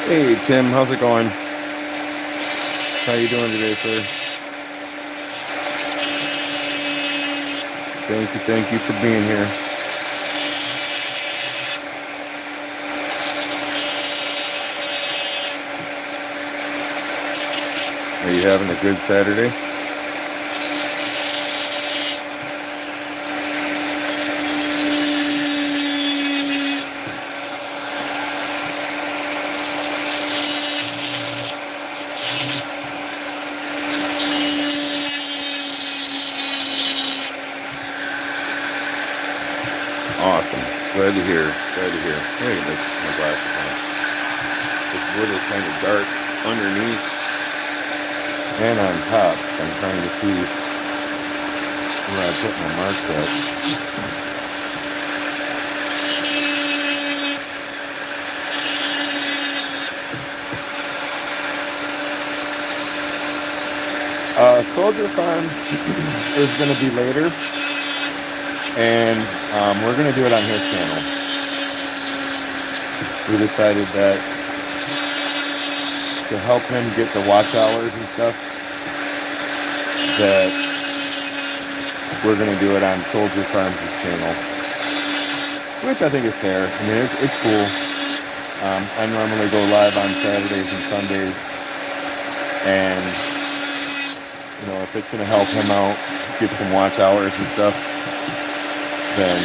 Hey Tim, how's it going? How you doing today, sir? Thank you for being here. Are you having a good Saturday? Awesome. Glad to hear. Glad to hear. Hey, that's my glasses on. This wood is kind of dark underneath and on top. So I'm trying to see where I put my marks at. Soldier Farm is going to be later, and we're going to do it on his channel. We decided that to help him get the watch hours and stuff, that we're going to do it on Soldier Farm's channel, which I think is fair. I mean, it's cool. I normally go live on Saturdays and Sundays, and you know, if it's going to help him out, get some watch hours and stuff, then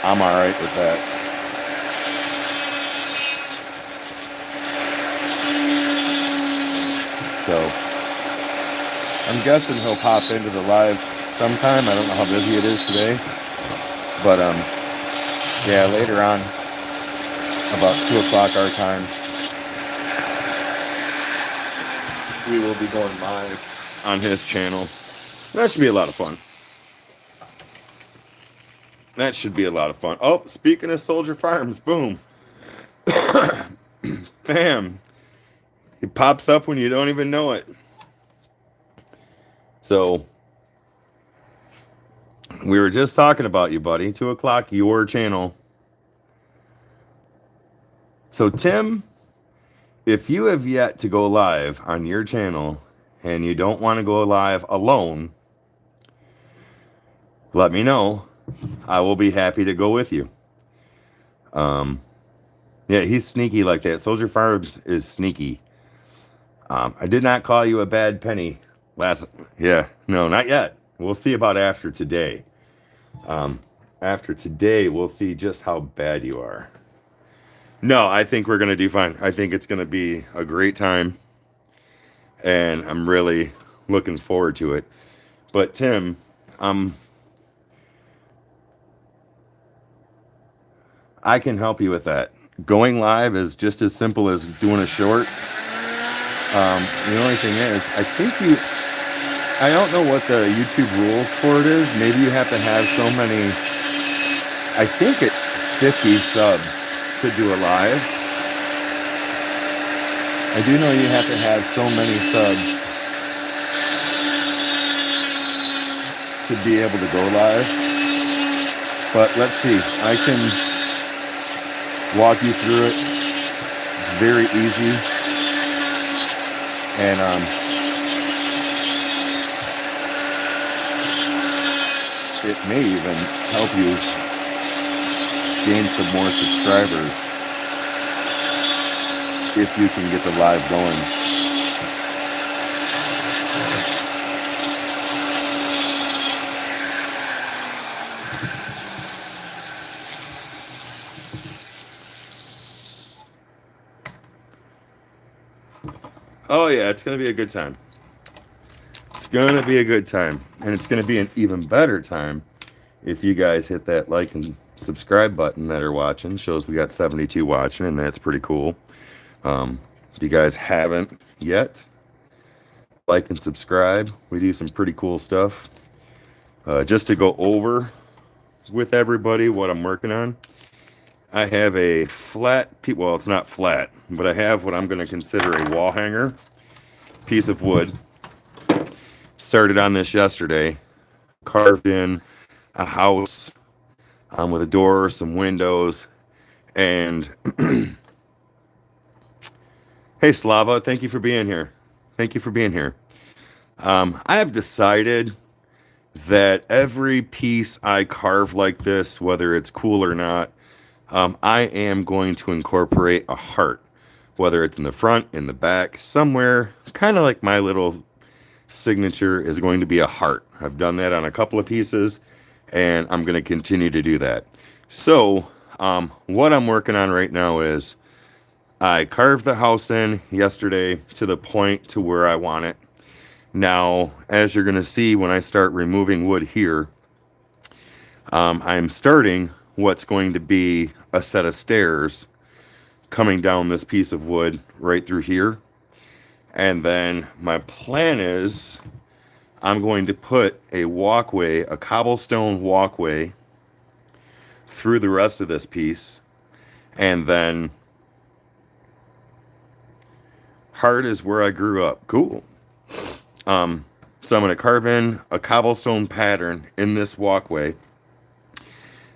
I'm alright with that. So, I'm guessing he'll pop into the live sometime. I don't know how busy it is today. But, yeah, later on, about 2 o'clock our time, we will be going live on his channel. That should be a lot of fun. That should be a lot of fun. Oh, speaking of Soldier Farms, boom. Bam. It pops up when you don't even know it. So, we were just talking about you, buddy. 2 o'clock, your channel. So, Tim, if you have yet to go live on your channel and you don't want to go live alone, let me know. I will be happy to go with you. Yeah, he's sneaky like that. Soldier Farms is sneaky. I did not call you a bad penny no, not yet. We'll see about after today. After today, we'll see just how bad you are. No, I think we're going to do fine. I think it's going to be a great time. And I'm really looking forward to it. But Tim, I can help you with that. Going live is just as simple as doing a short. The only thing is, I don't know what the YouTube rules for it is. Maybe you have to have so many, I think it's 50 subs to do a live. I do know you have to have so many subs to be able to go live. But let's see. I can walk you through it. It's very easy. And it may even help you gain some more subscribers if you can get the live going. Oh yeah, it's going to be a good time. It's going to be a good time. And it's going to be an even better time if you guys hit that like and subscribe button that are watching. Shows we got 72 watching, and that's pretty cool. If you guys haven't yet, like and subscribe. We do some pretty cool stuff. Just to go over with everybody what I'm working on. I have a flat, well, it's not flat, but I have what I'm going to consider a wall hanger piece of wood. Started on this yesterday. Carved in a house with a door, some windows, and hey Slava, thank you for being here. Thank you for being here. I have decided that every piece I carve like this, whether it's cool or not, I am going to incorporate a heart, whether it's in the front, in the back, somewhere, kind of like my little signature is going to be a heart. I've done that on a couple of pieces, and I'm going to continue to do that. So, what I'm working on right now is I carved the house in yesterday to the point to where I want it. Now, as you're going to see when I start removing wood here, I'm starting what's going to be a set of stairs coming down this piece of wood right through here. And then my plan is I'm going to put a walkway, a cobblestone walkway through the rest of this piece. And then heart is where I grew up. Cool. So I'm going to carve in a cobblestone pattern in this walkway.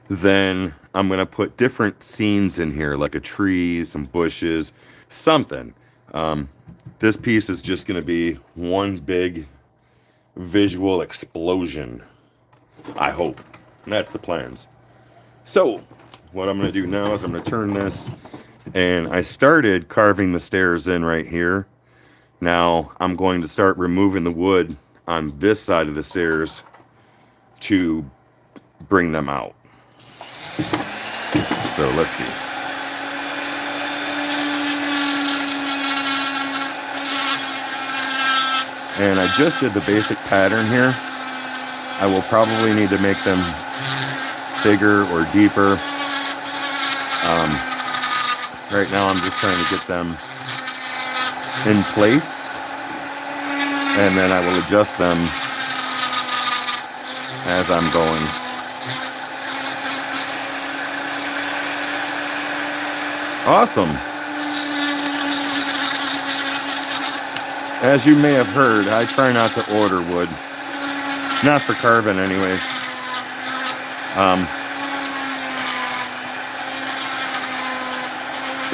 Then I'm going to put different scenes in here, like a tree, some bushes, something. This piece is just going to be one big visual explosion, I hope. And that's the plans. So what I'm going to do now is I'm going to turn this, and I started carving the stairs in right here. Now I'm going to start removing the wood on this side of the stairs to bring them out. So let's see. And I just did the basic pattern here. I will probably need to make them bigger or deeper. Right now I'm just trying to get them in place, and then I will adjust them as I'm going. Awesome. As you may have heard, I try not to order wood. Not for carving anyways.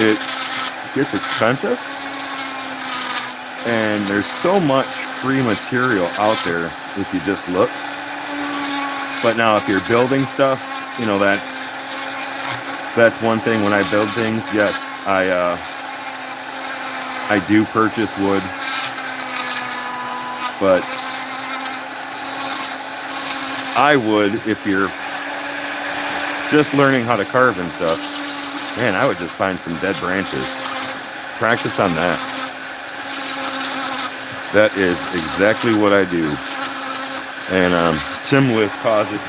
It gets expensive, and there's so much free material out there if you just look. But now if you're building stuff, you know, that's one thing. When I build things, yes, I do purchase wood, but I would, if you're just learning how to carve and stuff, man, I would just find some dead branches. Practice on that. That is exactly what I do. And Tim List calls it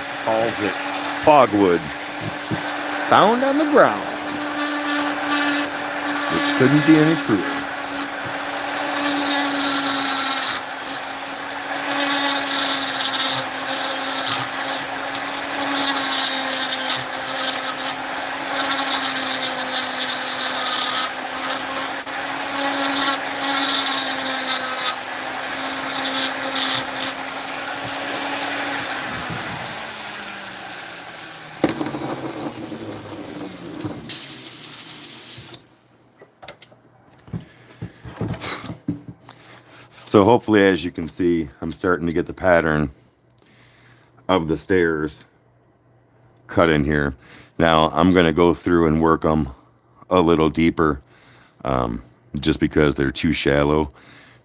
fogwood. Found on the ground. Which couldn't be any truer. So hopefully, as you can see, I'm starting to get the pattern of the stairs cut in here. Now I'm going to go through and work them a little deeper, just because they're too shallow.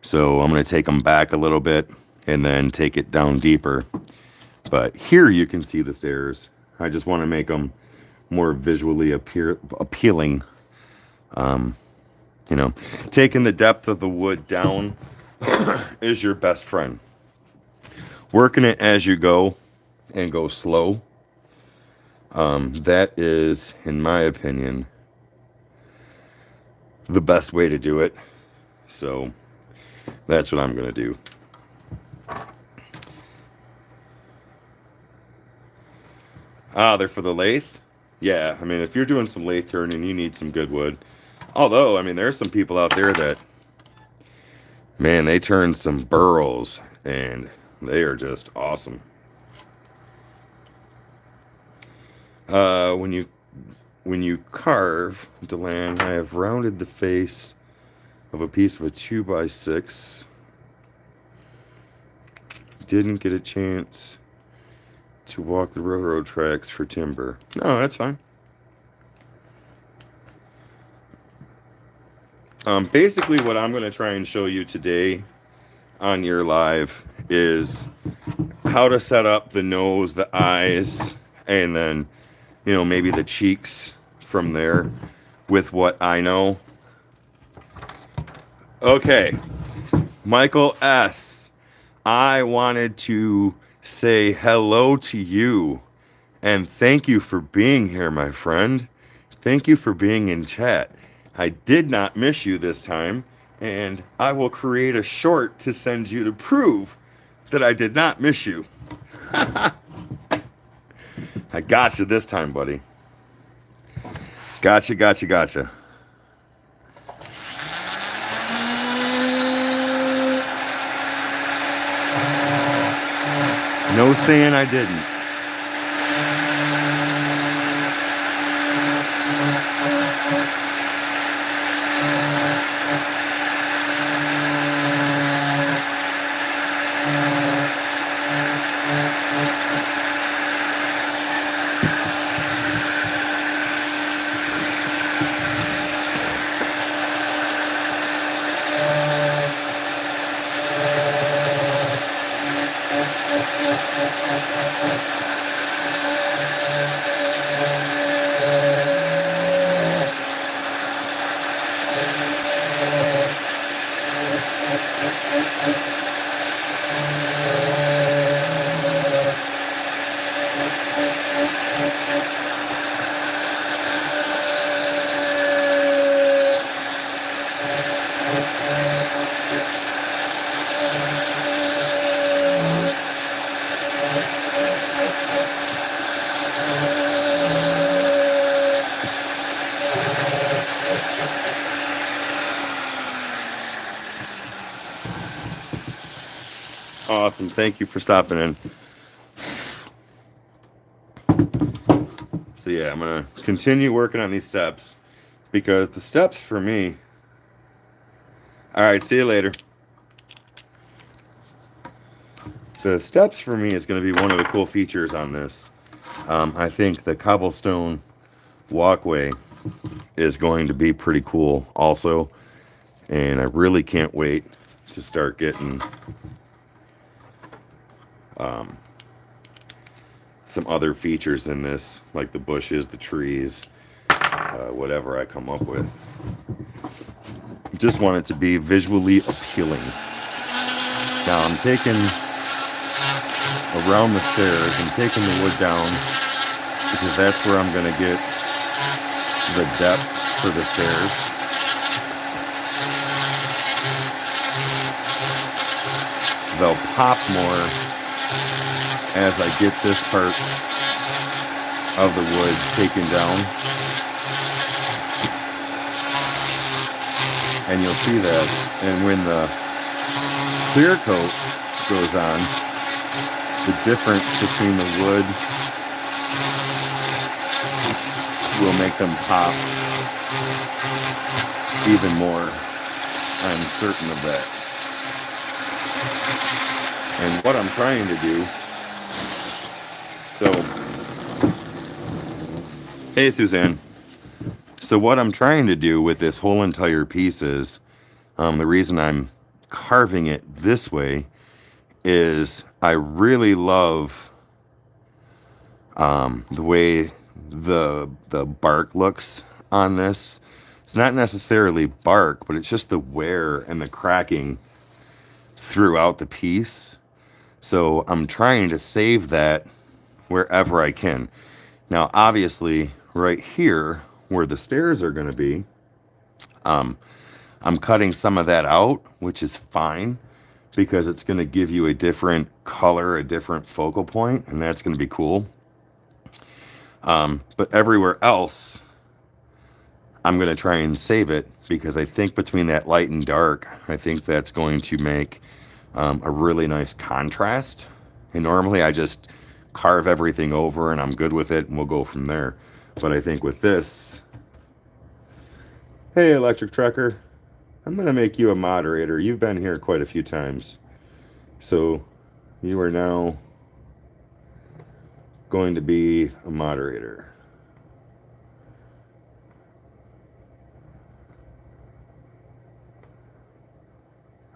So I'm going to take them back a little bit and then take it down deeper. But here you can see the stairs. I just want to make them more visually appealing. You know, taking the depth of the wood down is your best friend. Working it as you go and go slow, that is, in my opinion, the best way to do it. So that's what I'm going to do. They're for the lathe? Yeah, I mean, if you're doing some lathe turning, you need some good wood. Although, I mean, there's some people out there that, man, they turn some burros, and they are just awesome. When you carve, Deland, I have rounded the face of a piece of a 2x6. Didn't get a chance to walk the railroad tracks for timber. No, that's fine. Basically what I'm going to try and show you today on your live is how to set up the nose, the eyes, and then, you know, maybe the cheeks from there with what I know. Okay, Michael S. I wanted to say hello to you and thank you for being here, my friend. Thank you for being in chat. I did not miss you this time, and I will create a short to send you to prove that I did not miss you. I got you this time, buddy. Gotcha. No saying I didn't. Awesome. Thank you for stopping in. So yeah, I'm going to continue working on these steps because the steps for me... All right, see you later. The steps for me is going to be one of the cool features on this. I think the cobblestone walkway is going to be pretty cool also. And I really can't wait to start getting some other features in this, like the bushes, the trees, whatever I come up with. Just want it to be visually appealing. Now I'm taking around the stairs, I'm taking the wood down because that's where I'm going to get the depth for the stairs. They'll pop more as I get this part of the wood taken down. And you'll see that. And when the clear coat goes on, the difference between the wood will make them pop even more. I'm certain of that. what I'm trying to do. So, hey Suzanne. So what I'm trying to do with this whole entire piece is, the reason I'm carving it this way is I really love the way the bark looks on this. It's not necessarily bark, but it's just the wear and the cracking throughout the piece. So I'm trying to save that wherever I can. Now, obviously, right here where the stairs are going to be, I'm cutting some of that out, which is fine because it's going to give you a different color, a different focal point, and that's going to be cool. But everywhere else, I'm going to try and save it because I think between that light and dark, I think that's going to make a really nice contrast. And normally I just carve everything over and I'm good with it and we'll go from there. But I think with this, hey electric trucker, I'm going to make you a moderator. You've been here quite a few times. So you are now going to be a moderator.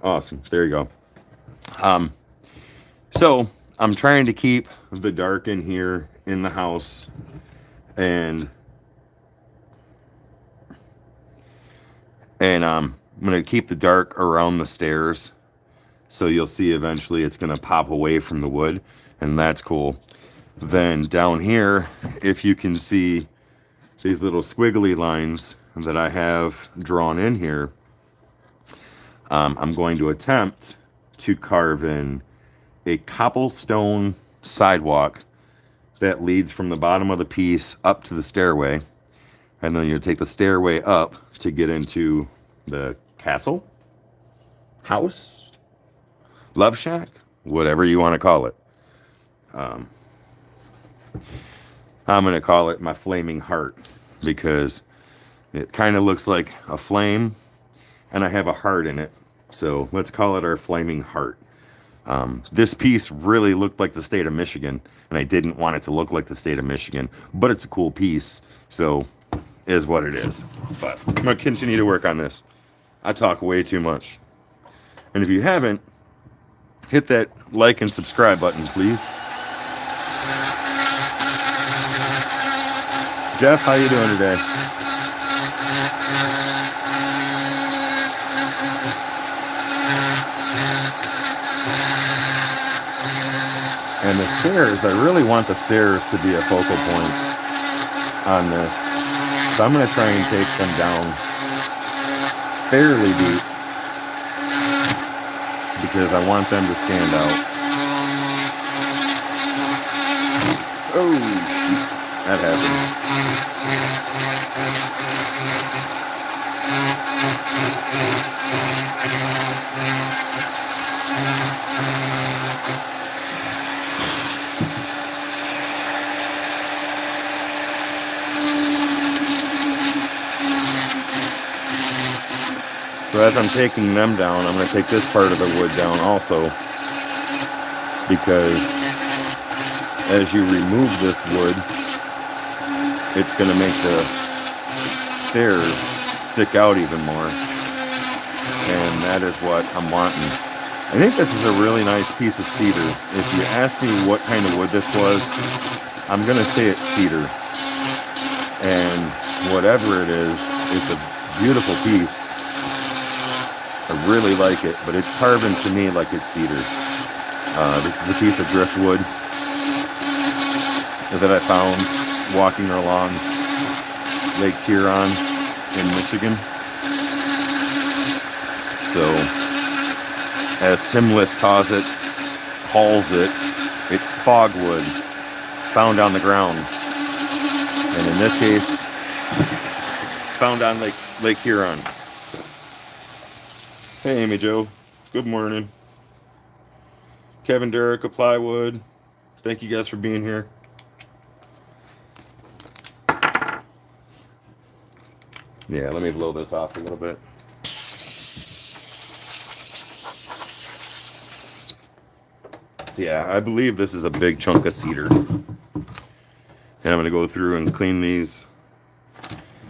Awesome. There you go. So I'm trying to keep the dark in here in the house, and I'm going to keep the dark around the stairs. So you'll see eventually it's going to pop away from the wood, and that's cool. Then down here, if you can see these little squiggly lines that I have drawn in here, I'm going to attempt to carve in a cobblestone sidewalk that leads from the bottom of the piece up to the stairway. And then you take the stairway up to get into the castle, house, love shack, whatever you want to call it. I'm going to call it my flaming heart because it kind of looks like a flame and I have a heart in it. So let's call it our flaming heart. This piece really looked like the state of Michigan, and I didn't want it to look like the state of Michigan, but it's a cool piece, so it is what it is. But I'm going to continue to work on this. I talk way too much. And if you haven't, hit that like and subscribe button, please. Jeff, how you doing today? And the stairs, I really want the stairs to be a focal point on this. So I'm going to try and take them down fairly deep because I want them to stand out. Oh, shoot. That happened. So as I'm taking them down, I'm going to take this part of the wood down also, because as you remove this wood, it's going to make the stairs stick out even more, and that is what I'm wanting. I think this is a really nice piece of cedar. If you ask me what kind of wood this was, I'm going to say it's cedar, and whatever it is, it's a beautiful piece. I really like it, but it's carving to me like it's cedar. This is a piece of driftwood that I found walking along Lake Huron in Michigan. So, as Tim List calls it, it's fogwood found on the ground. And in this case, it's found on Lake Huron. Hey, Amy Jo. Good morning. Kevin Derrick of Plywood. Thank you guys for being here. Yeah, let me blow this off a little bit. So yeah, I believe this is a big chunk of cedar. And I'm going to go through and clean these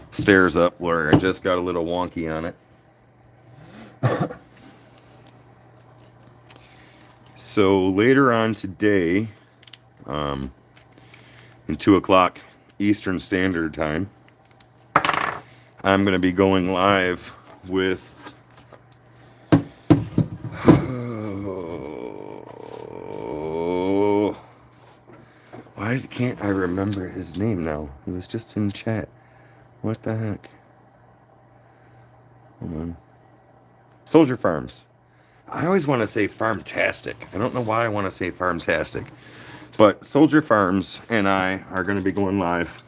stairs up where I just got a little wonky on it. So later on today, in 2 o'clock Eastern Standard Time, I'm going to be going live with why can't I remember his name now? He was just in chat. What the heck? Hold on. Soldier Farms. I always want to say Farmtastic. I don't know why I want to say Farmtastic. But Soldier Farms and I are going to be going live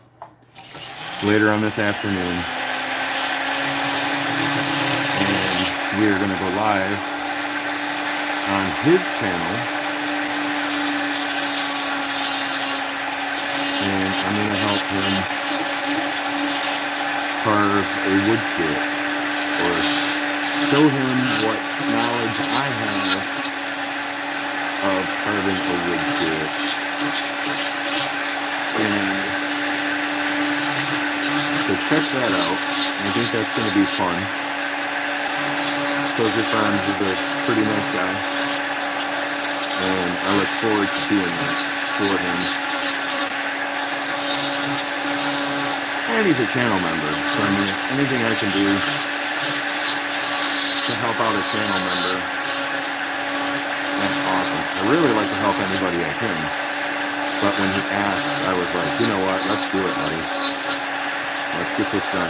later on this afternoon. And we're going to go live on his channel. And I'm going to help him carve a wood skillet, or show him what knowledge I have of carving a wood skillet. And so check that out. I think that's going to be fun. Soldier Farms is a pretty nice guy, and I look forward to doing that for him. And he's a channel member, so I mean, anything I can do to help out a channel member, that's awesome. I really like to help anybody I can, but when he asked, I was like, you know what, let's do it, buddy. Let's get this done.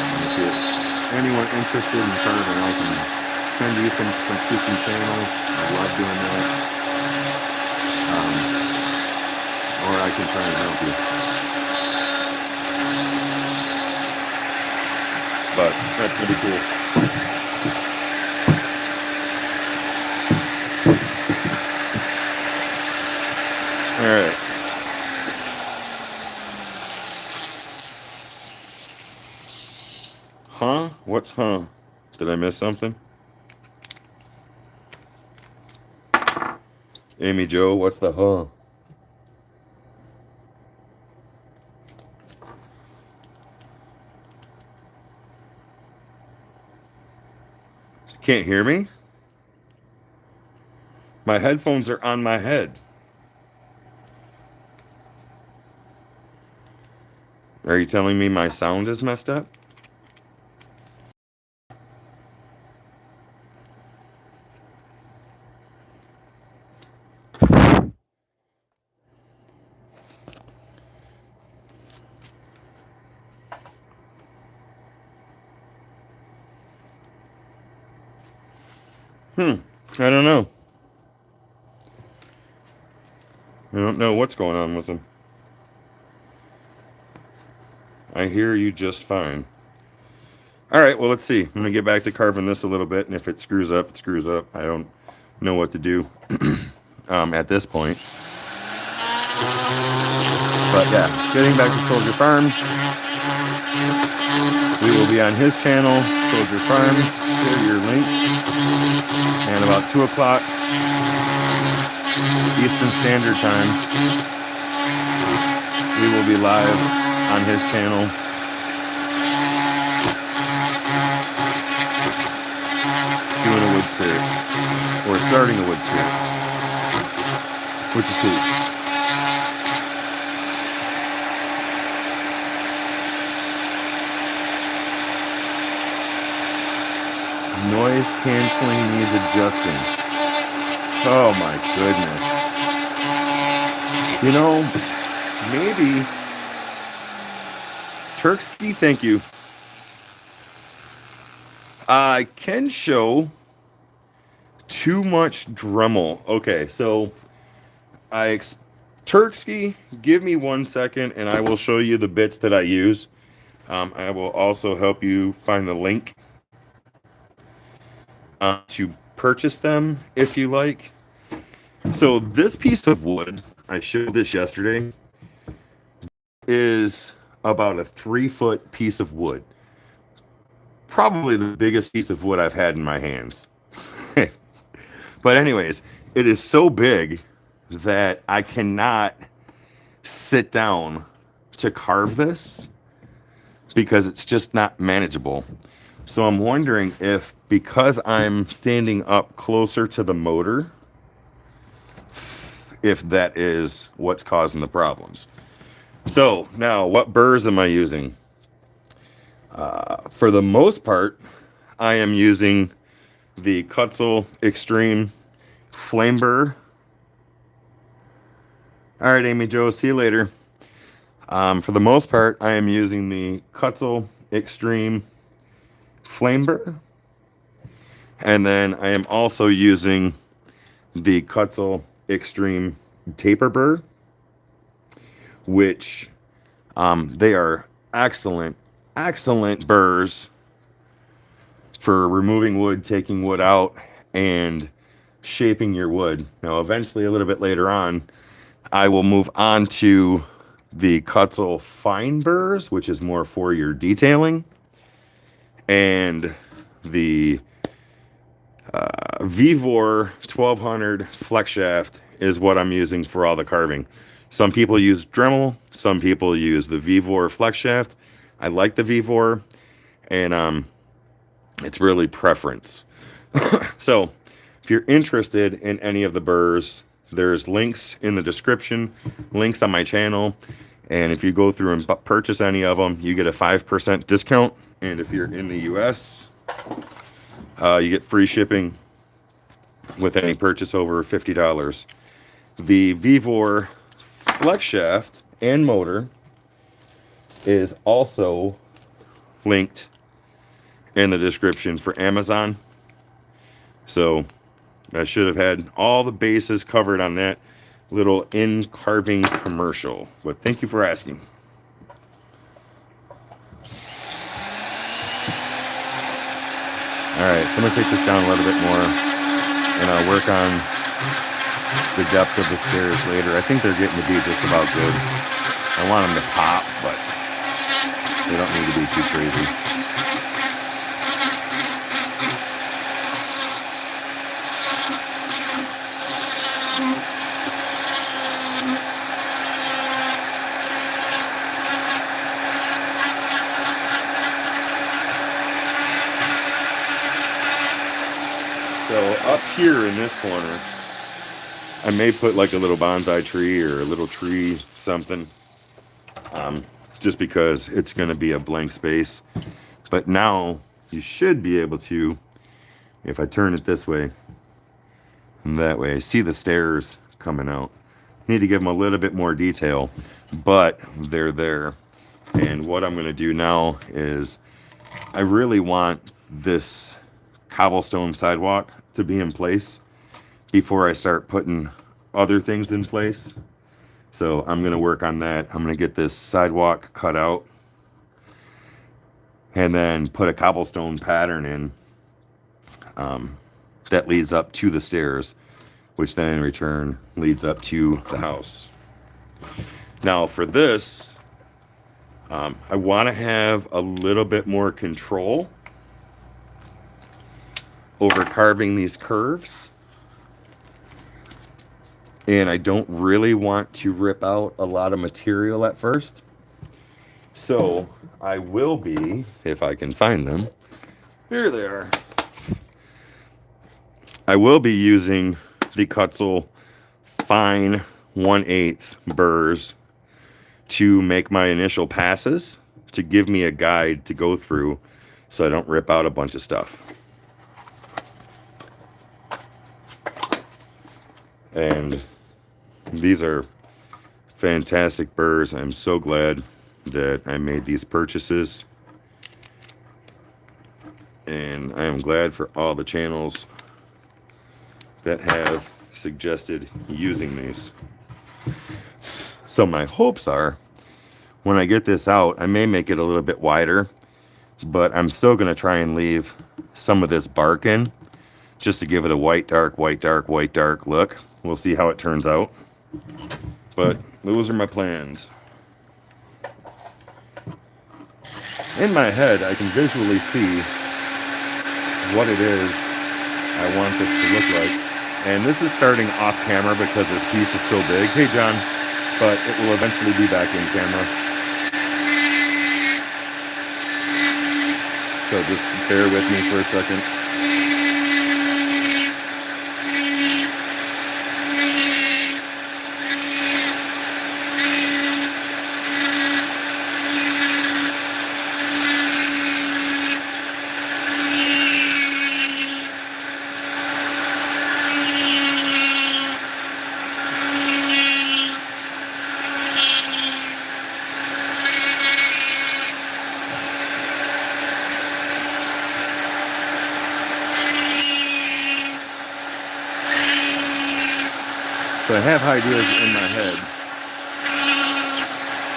And if you're anyone interested in carving, I can send you some channels. I love doing that. Or I can try and help you. But that's going to be cool. All right. Huh? What's huh? Did I miss something? Amy Joe, what's the huh? Can't hear me? My headphones are on my head. Are you telling me my sound is messed up? I don't know. I don't know what's going on with them. I hear you just fine. All right, well, let's see. I'm going to get back to carving this a little bit, and if it screws up, it screws up. I don't know what to do at this point. But yeah, getting back to Soldier Farms. We will be on his channel, Soldier Farms. Share your link. And about 2 o'clock Eastern Standard Time, we will be live on his channel. Doing a wood spirit. Or starting a wood spirit. Which is cool. Noise canceling needs adjusting. Oh my goodness. You know, maybe Turkski, thank you. I can show too much Dremel. Okay, so Turkski, give me 1 second and I will show you the bits that I use. I will also help you find the link to purchase them if you like. So this piece of wood, I showed this yesterday, is about a 3-foot piece of wood. Probably the biggest piece of wood I've had in my hands. But anyways, it is so big that I cannot sit down to carve this because it's just not manageable. So I'm wondering if, because I'm standing up closer to the motor, if that is what's causing the problems. So now, what burrs am I using? For the most part, I am using the Kutzall Extreme Flame Burr. All right, Amy Jo, see you later. For the most part, I am using the Kutzall Extreme Flame Burr. And then I am also using the Kutzall Extreme Taper Burr, which they are excellent burrs for removing wood, taking wood out, and shaping your wood. Now, eventually, a little bit later on, I will move on to the Kutzall Fine Burrs, which is more for your detailing, and the Vevor 1200 flex shaft is what I'm using for all the carving. Some people use Dremel, some people use the Vevor flex shaft. I like the Vevor, and it's really preference. So if you're interested in any of the burrs, there's links in the description, links on my channel, and if you go through and purchase any of them, you get a 5% discount. And if you're in the US, you get free shipping with any purchase over $50. The Vevor flex shaft and motor is also linked in the description for Amazon. So I should have had all the bases covered on that little in-carving commercial. But thank you for asking. Alright, so I'm going to take this down a little bit more, and I'll work on the depth of the stairs later. I think they're getting to be just about good. I want them to pop, but they don't need to be too crazy. So up here in this corner, I may put like a little bonsai tree or a little tree something, just because it's going to be a blank space. But now you should be able to, if I turn it this way and that way, see the stairs coming out. Need to give them a little bit more detail, but they're there. And what I'm going to do now is I really want this cobblestone sidewalk to be in place before I start putting other things in place. So I'm going to work on that. I'm going to get this sidewalk cut out and then put a cobblestone pattern in that leads up to the stairs, which then in return leads up to the house. Now for this, I want to have a little bit more control over carving these curves. And I don't really want to rip out a lot of material at first. So I will be, if I can find them, here they are. I will be using the Kutzall Fine 1/8 burrs to make my initial passes, to give me a guide to go through so I don't rip out a bunch of stuff. And these are fantastic burrs. I'm so glad that I made these purchases. And I am glad for all the channels that have suggested using these. So my hopes are, when I get this out, I may make it a little bit wider, but I'm still going to try and leave some of this bark in, just to give it a white, dark, white, dark, white, dark look. We'll see how it turns out. But those are my plans. In my head, I can visually see what it is I want this to look like. And this is starting off camera because this piece is so big. Hey, John. But it will eventually be back in camera. So just bear with me for a second. So I have ideas in my head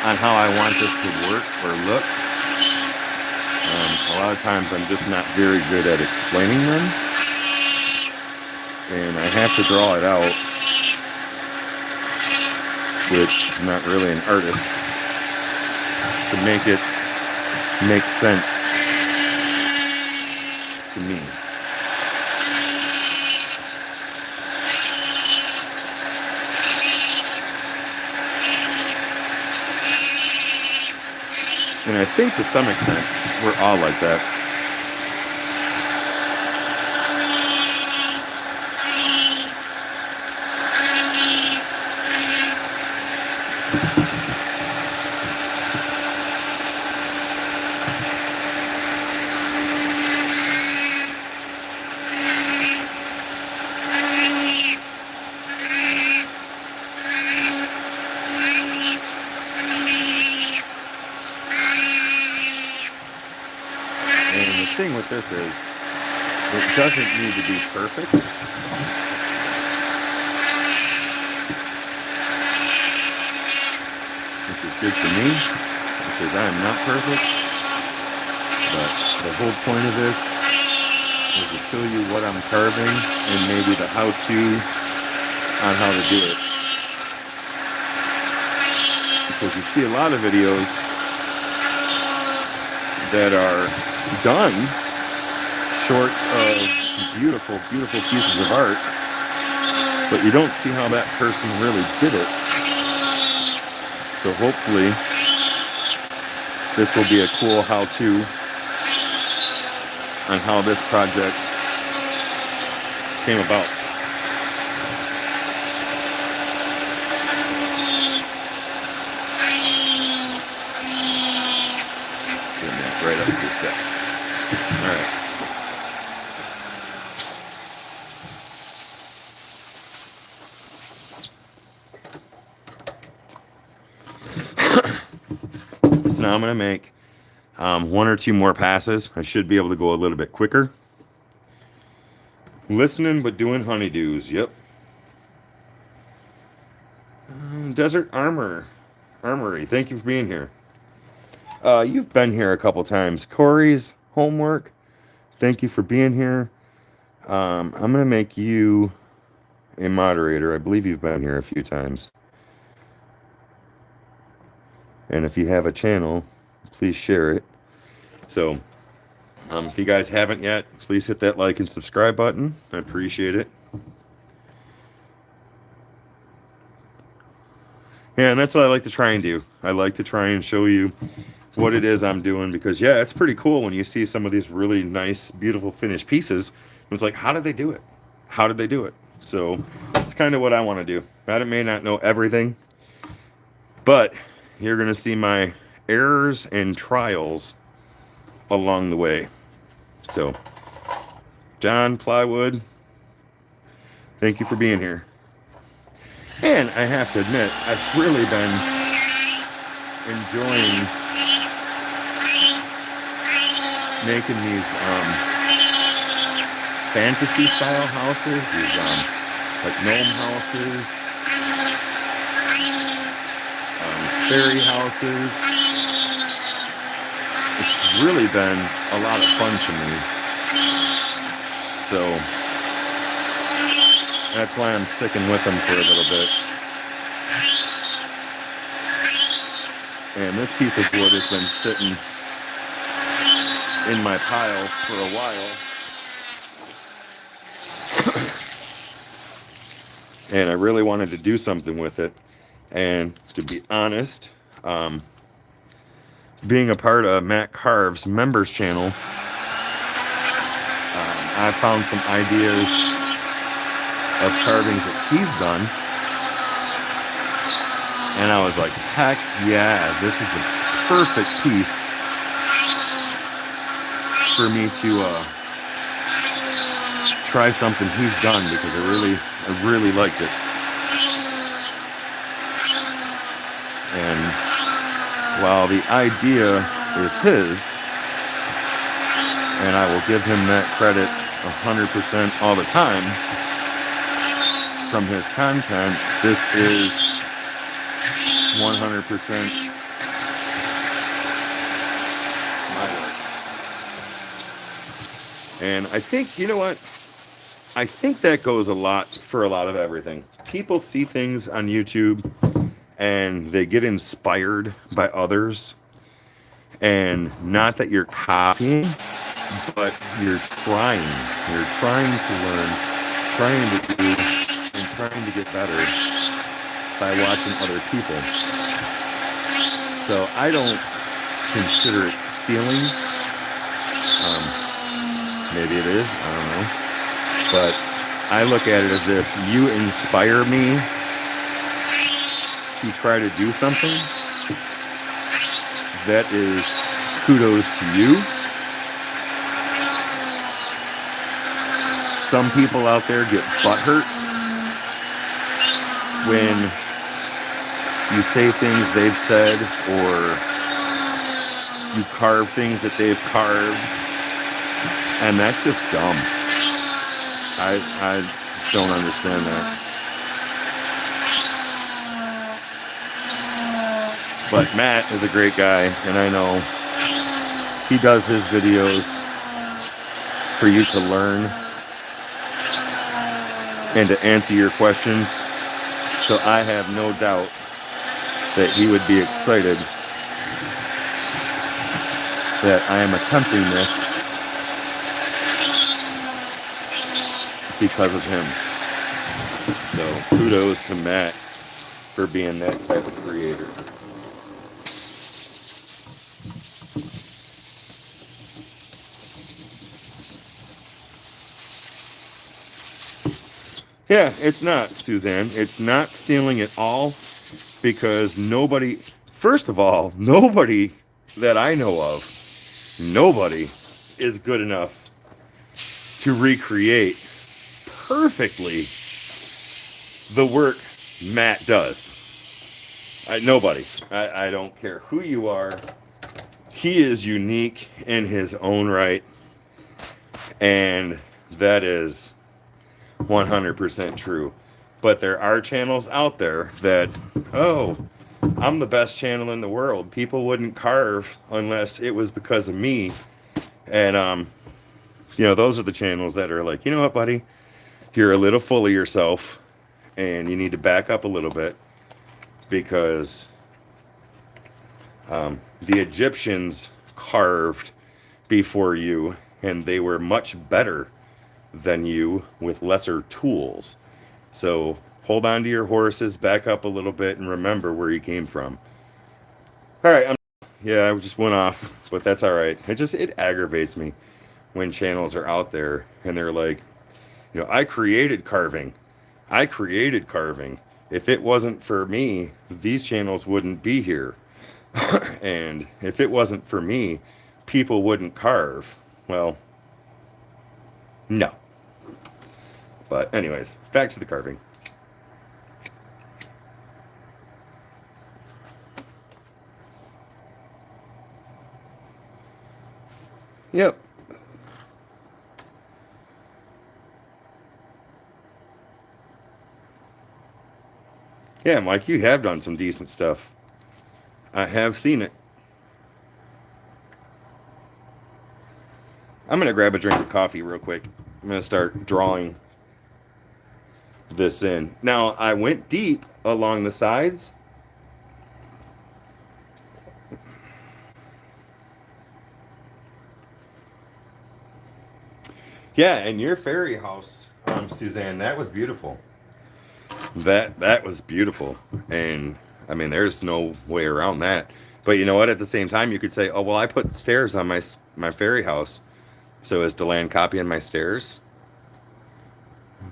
on how I want this to work or look. A lot of times I'm just not very good at explaining them. And I have to draw it out, which I'm not really an artist, to make it make sense to me. And I think to some extent, we're all like that. The thing with this is, it doesn't need to be perfect. Which is good for me, because I am not perfect. But the whole point of this is to show you what I'm carving and maybe the how-to on how to do it. Because you see a lot of videos that are done short of beautiful, beautiful pieces of art, but you don't see how that person really did it. So hopefully this will be a cool how-to on how this project came about. Right up the steps. All right. So now I'm going to make one or two more passes. I should be able to go a little bit quicker. Listening but doing honeydews. Yep. Desert Armory. Thank you for being here. You've been here a couple times. Corey's homework. Thank you for being here. I'm going to make you a moderator. I believe you've been here a few times. And if you have a channel, please share it. So, if you guys haven't yet, please hit that like and subscribe button. I appreciate it. Yeah, and that's what I like to try and do. I like to try and show you what it is I'm doing, because yeah, it's pretty cool when you see some of these really nice, beautiful finished pieces. It's like, how did they do it? How did they do it? So it's kind of what I want to do. I may not know everything, but you're going to see my errors and trials along the way. So, John Plywood, thank you for being here. And I have to admit, I've really been enjoying making these fantasy style houses, these like gnome houses, fairy houses. It's really been a lot of fun to me. So that's why I'm sticking with them for a little bit. And this piece of wood has been sitting in my pile for a while. and I really wanted to do something with it. And to be honest, being a part of Matt Carve's members channel, I found some ideas of carvings that he's done, and I was like, heck yeah, this is the perfect piece for me to try something he's done, because I really liked it. And while the idea is his, and I will give him that credit 100% all the time from his content, this is 100% my work. And I think, you know what? I think that goes a lot for a lot of everything. People see things on YouTube and they get inspired by others. And not that you're copying, but you're trying. You're trying to learn, trying to do, and trying to get better by watching other people. So I don't consider it stealing. Maybe it is, I don't know. But I look at it as if you inspire me to try to do something. That is kudos to you. Some people out there get butthurt when you say things they've said, or you carve things that they've carved, and that's just dumb. I don't understand that. But Matt is a great guy, and I know he does his videos for you to learn and to answer your questions. So I have no doubt that he would be excited that I am attempting this because of him. So kudos to Matt for being that type of creator. Yeah, it's not, Suzanne. It's not stealing at all, because nobody, first of all, nobody that I know of, nobody is good enough to recreate perfectly the work Matt does. Nobody. I don't care who you are. He is unique in his own right, and that is 100% true. But there are channels out there that, oh, I'm the best channel in the world. People wouldn't carve unless it was because of me. And you know, those are the channels that are like, you know what, buddy, you're a little full of yourself and you need to back up a little bit, because the Egyptians carved before you, and they were much better than you with lesser tools. So hold on to your horses, back up a little bit, and remember where you came from. All right, yeah, I just went off, but that's all right. It aggravates me when channels are out there and they're like, you know, I created carving. If it wasn't for me, these channels wouldn't be here. And if it wasn't for me, people wouldn't carve. Well, no. But anyways, back to the carving. Yep. Yeah, Mike, you have done some decent stuff. I have seen it. I'm going to grab a drink of coffee real quick. I'm going to start drawing this in. Now, I went deep along the sides. Yeah, and your fairy house, Suzanne, that was beautiful. That was beautiful. And I mean, there's no way around that. But you know what? At the same time, you could say, "Oh, well, I put stairs on my fairy house. So is Deland copying my stairs?"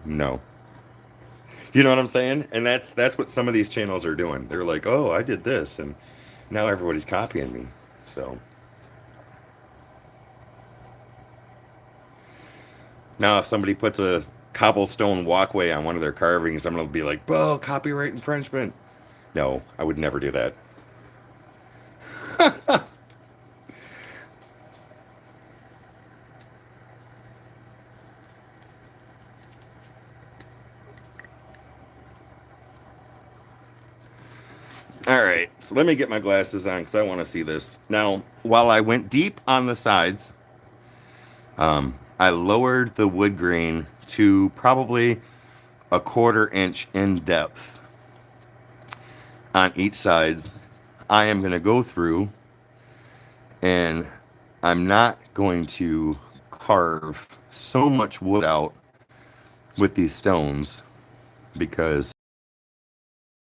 No. You know what I'm saying? And that's what some of these channels are doing. They're like, "Oh, I did this," and now everybody's copying me. So now if somebody puts a cobblestone walkway on one of their carvings, I'm gonna be like, "Bro, copyright infringement." No, I would never do that. All right, so let me get my glasses on because I want to see this. Now, while I went deep on the sides, I lowered the wood grain to probably a 1/4 inch in depth on each side. I am going to go through and I'm not going to carve so much wood out with these stones because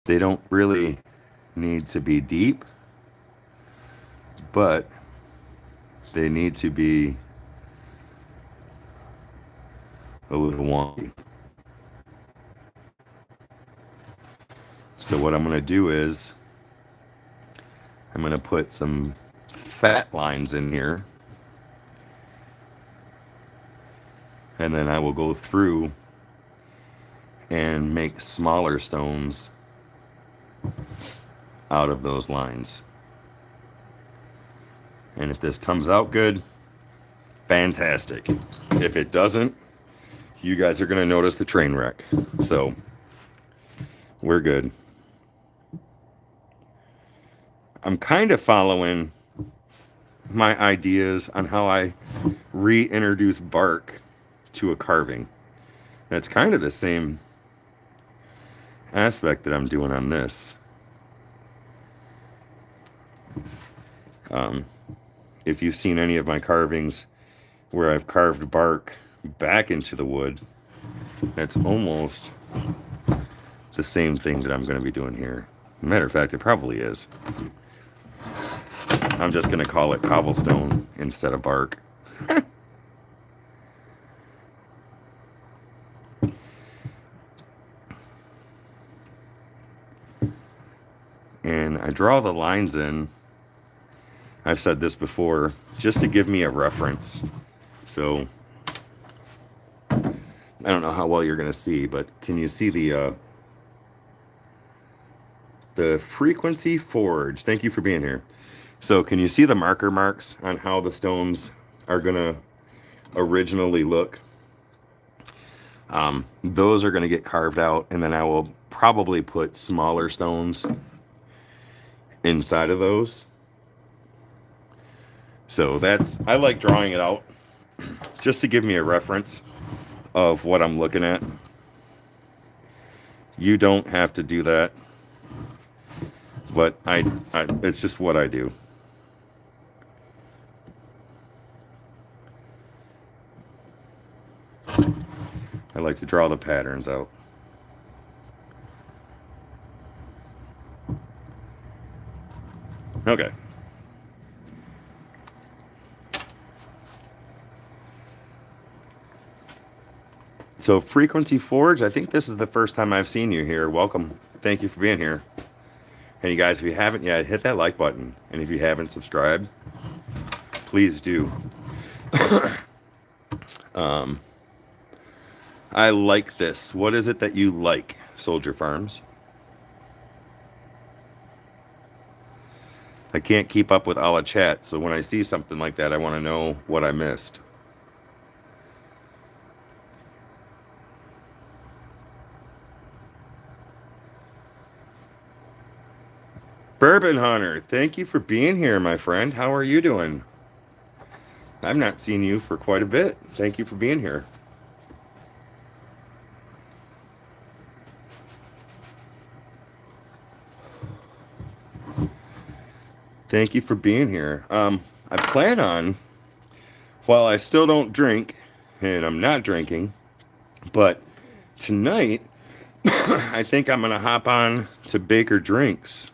they don't really need to be deep, but they need to be a little wonky. So what I'm going to do is I'm going to put some fat lines in here, and then I will go through and make smaller stones out of those lines. And if this comes out good, fantastic. If it doesn't, you guys are going to notice the train wreck. So we're good. I'm kind of following my ideas on how I reintroduce bark to a carving. That's kind of the same aspect that I'm doing on this. If you've seen any of my carvings where I've carved bark back into the wood, that's almost the same thing that I'm going to be doing here. Matter of fact, it probably is. I'm just going to call it cobblestone instead of bark. And I draw the lines in. I've said this before, just to give me a reference. So I don't know how well you're going to see, but can you see the frequency forge? Thank you for being here. So can you see the marker marks on how the stones are going to originally look? Those are going to get carved out, and then I will probably put smaller stones inside of those. So I like drawing it out just to give me a reference of what I'm looking at. You don't have to do that, but it's just what I do. I like to draw the patterns out. Okay. So Frequency Forge, I think this is the first time I've seen you here. Welcome. Thank you for being here. And you guys, if you haven't yet, hit that like button. And if you haven't subscribed, please do. I like this. What is it that you like, Soldier Farms? I can't keep up with all the chat, so when I see something like that, I want to know what I missed. Bourbon Hunter, thank you for being here, my friend. How are you doing? I've not seen you for quite a bit. Thank you for being here. Thank you for being here. I plan on, while I still don't drink, and I'm not drinking, but tonight I think I'm going to hop on to Baker Drinks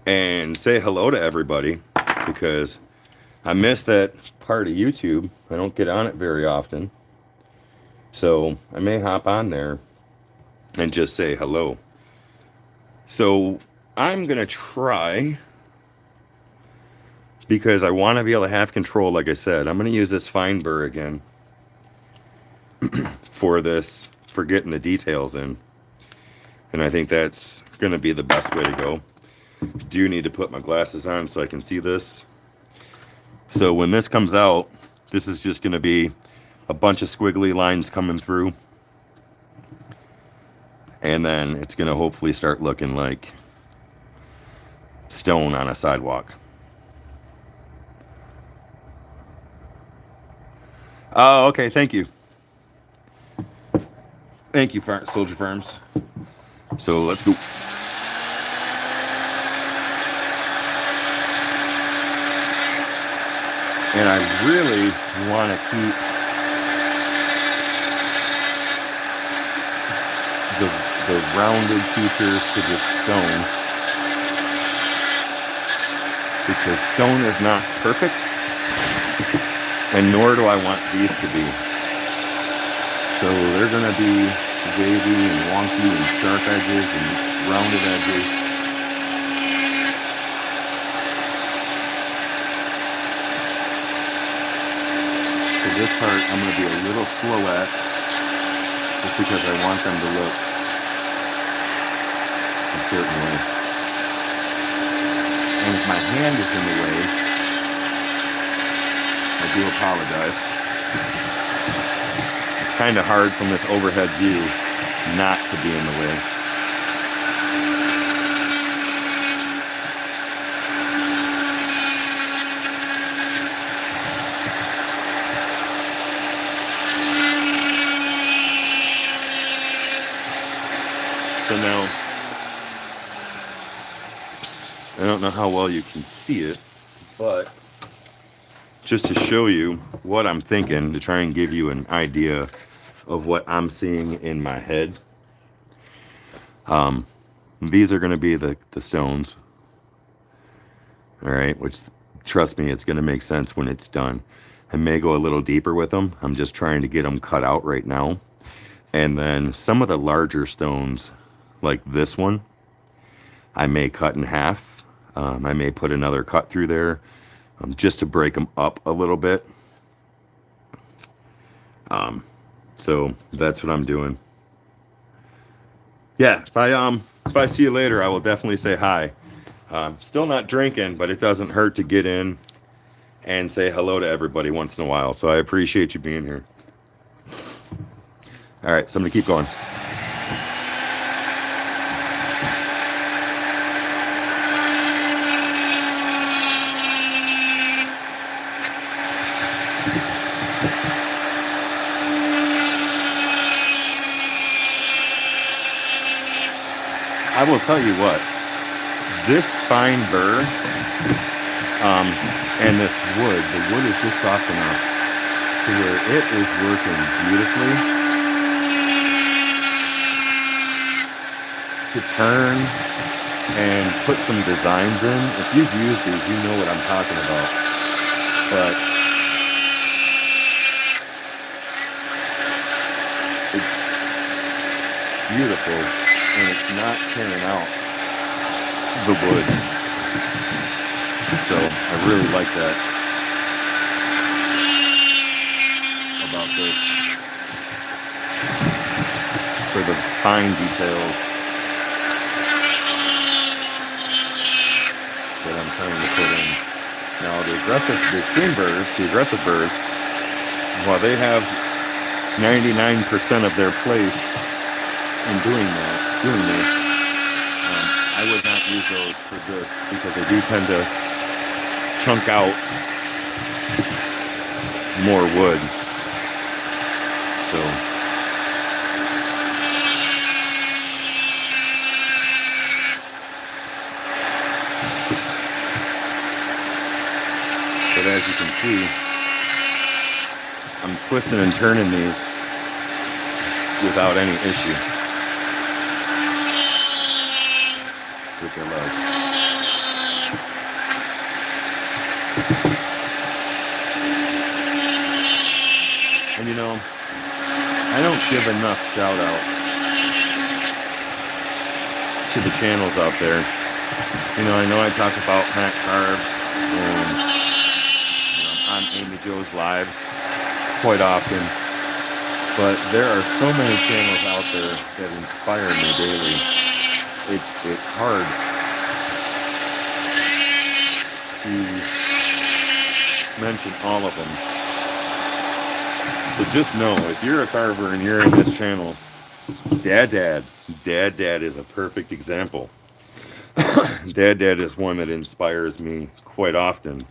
and say hello to everybody, because I miss that part of YouTube. I don't get on it very often. So I may hop on there and just say hello. So I'm going to try, because I want to be able to have control, like I said. I'm going to use this fine burr again for this, for getting the details in. And I think that's going to be the best way to go. Do need to put my glasses on so I can see this. So when this comes out, this is just going to be a bunch of squiggly lines coming through. And then it's going to hopefully start looking like stone on a sidewalk. Oh, okay. Thank you. Thank you, Soldier Farms. So let's go. And I really want to keep the rounded features to the stone, because stone is not perfect, and nor do I want these to be. So they're going to be wavy and wonky and sharp edges and rounded edges. So this part I'm going to be a little slow at, just because I want them to look a certain way. And if my hand is in the way, I do apologize. It's kind of hard from this overhead view not to be in the way. So now, I don't know how well you can see it, but just to show you what I'm thinking, to try and give you an idea of what I'm seeing in my head. These are going to be the stones. All right, which, trust me, it's going to make sense when it's done. I may go a little deeper with them. I'm just trying to get them cut out right now. And then some of the larger stones, like this one, I may cut in half. I may put another cut through there, just to break them up a little bit. So that's what I'm doing. Yeah, if I see you later, I will definitely say hi. Still not drinking, but it doesn't hurt to get in and say hello to everybody once in a while. So I appreciate you being here. All right, so I'm gonna keep going. I will tell you what, this fine burr and this wood, the wood is just soft enough to where it is working beautifully to turn and put some designs in. If you've used these, you know what I'm talking about. But it's beautiful, and it's not tearing out the wood. So I really like that about this. For the fine details that I'm trying to put in. Now the extreme burrs, the aggressive burrs, while they have 99% of their place in doing this, I would not use those for this, because they do tend to chunk out more wood. So but as you can see, I'm twisting and turning these without any issue. which I love. And you know, I don't give enough shout out to the channels out there. You know I talk about Matt Carve and on Amy Jo's lives quite often, but there are so many channels out there that inspire me daily. It's hard to mention all of them. So just know, if you're a carver and you're in this channel, Dad is a perfect example. Dad is one that inspires me quite often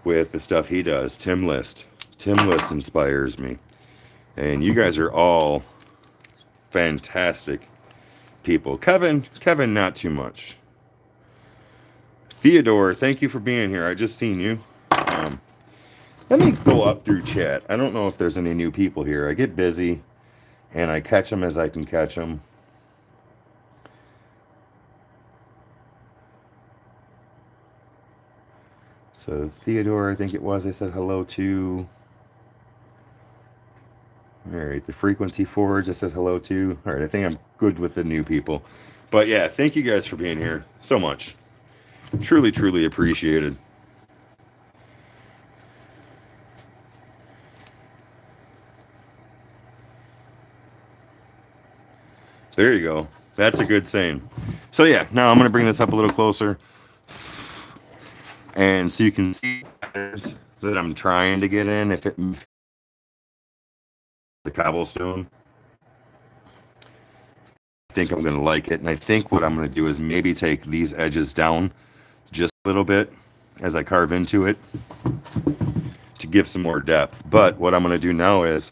with the stuff he does. Tim List inspires me. And you guys are all fantastic people. Kevin, not too much. Theodore, thank you for being here. I just seen you. Let me go up through chat. I don't know if there's any new people here. I get busy and I catch them as I can catch them. So Theodore, I think it was, I said hello to. All right, the Frequency Forge, I said hello to. All right, I think I'm good with the new people. But yeah, thank you guys for being here so much. Truly, truly appreciated. There you go. That's a good saying. So yeah, now I'm going to bring this up a little closer. And so you can see that I'm trying to get in. If it the cobblestone, I think I'm going to like it. And I think what I'm going to do is maybe take these edges down just a little bit as I carve into it to give some more depth. But what I'm going to do now is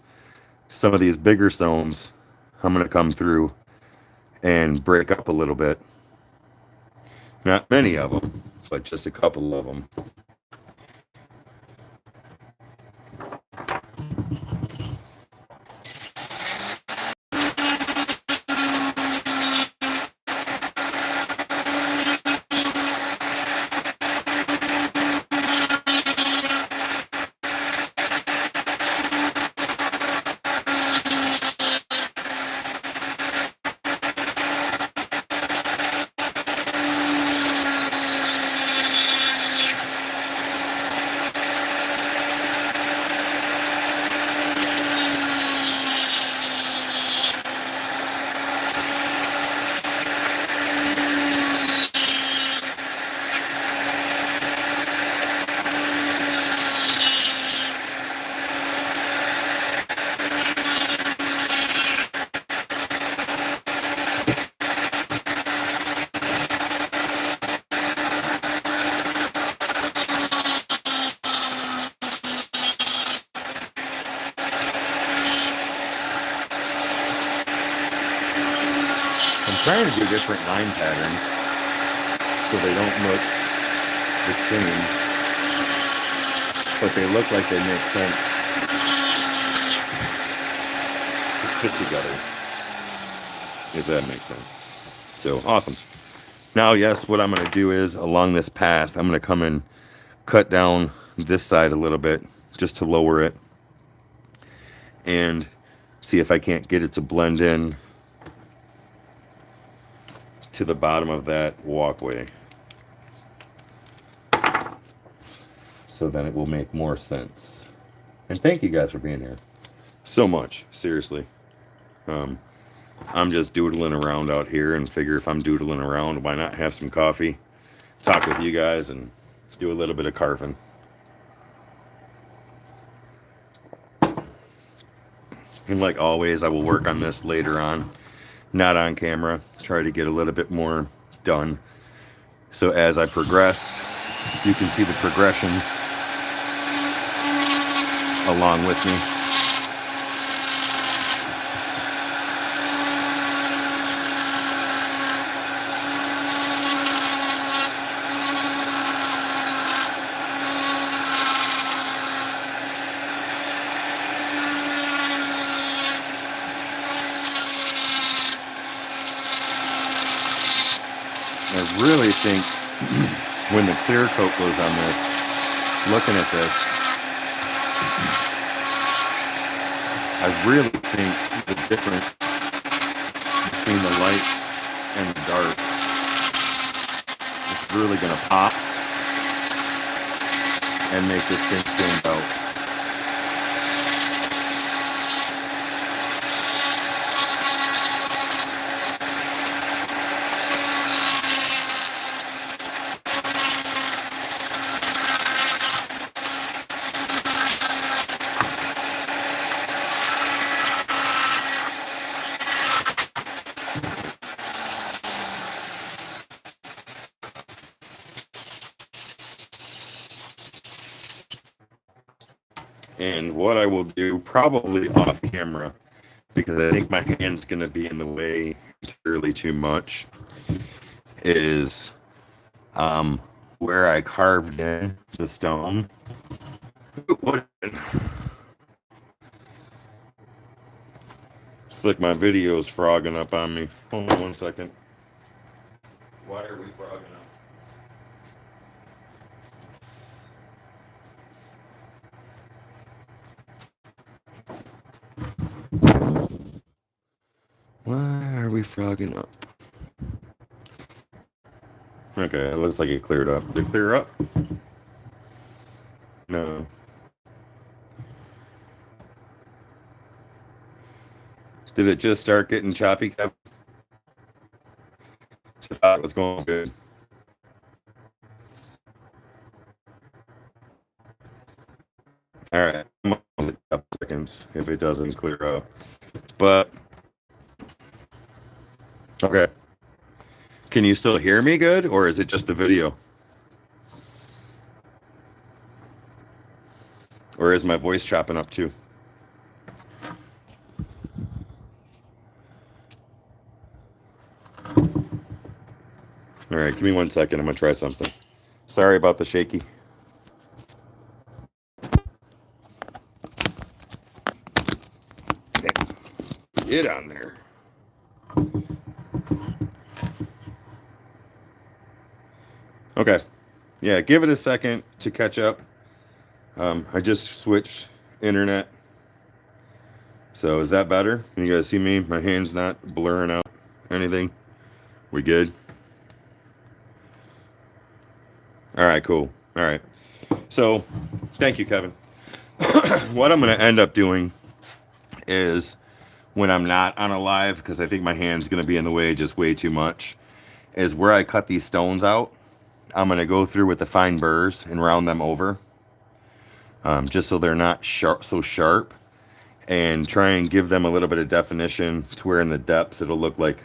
some of these bigger stones, I'm going to come through and break up a little bit. Not many of them, but just a couple of them. Trying to do different line patterns so they don't look the same, but they look like they make sense to fit together, if that makes sense. So awesome. Now, yes, what I'm going to do is along this path, I'm going to come and cut down this side a little bit just to lower it and see if I can't get it to blend in to the bottom of that walkway. So then it will make more sense. And thank you guys for being here so much. Seriously. I'm just doodling around out here and figure if I'm doodling around, why not have some coffee, talk with you guys, and do a little bit of carving. And like always, I will work on this later on. Not on camera, try to get a little bit more done. So as I progress, you can see the progression along with me. I really think when the clear coat goes on this, looking at this, I really think the difference between the lights and the dark is really going to pop and make this thing stand out. And what I will do, probably off camera, because I think my hand's going to be in the way entirely too much, is where I carved in the stone. It's like my video's frogging up on me. Hold on 1 second. Why are we frogging up? Why are we frogging up? Okay, it looks like it cleared up. Did it clear up? No. Did it just start getting choppy, Kevin? I thought it was going good. All right, I'm only a couple seconds if it doesn't clear up. But okay. Can you still hear me good, or is it just the video? Or is my voice chopping up too? All right, give me 1 second. I'm gonna try something. Sorry about the shaky. Get on there. Okay. Yeah, give it a second to catch up. I just switched internet. So is that better? Can you guys see me? My hand's not blurring out anything. We good? All right, cool. All right. So thank you, Kevin. What I'm going to end up doing is, when I'm not on a live, because I think my hand's going to be in the way just way too much, is where I cut these stones out. I'm going to go through with the fine burrs and round them over, just so they're not so sharp, and try and give them a little bit of definition to where in the depths it'll look like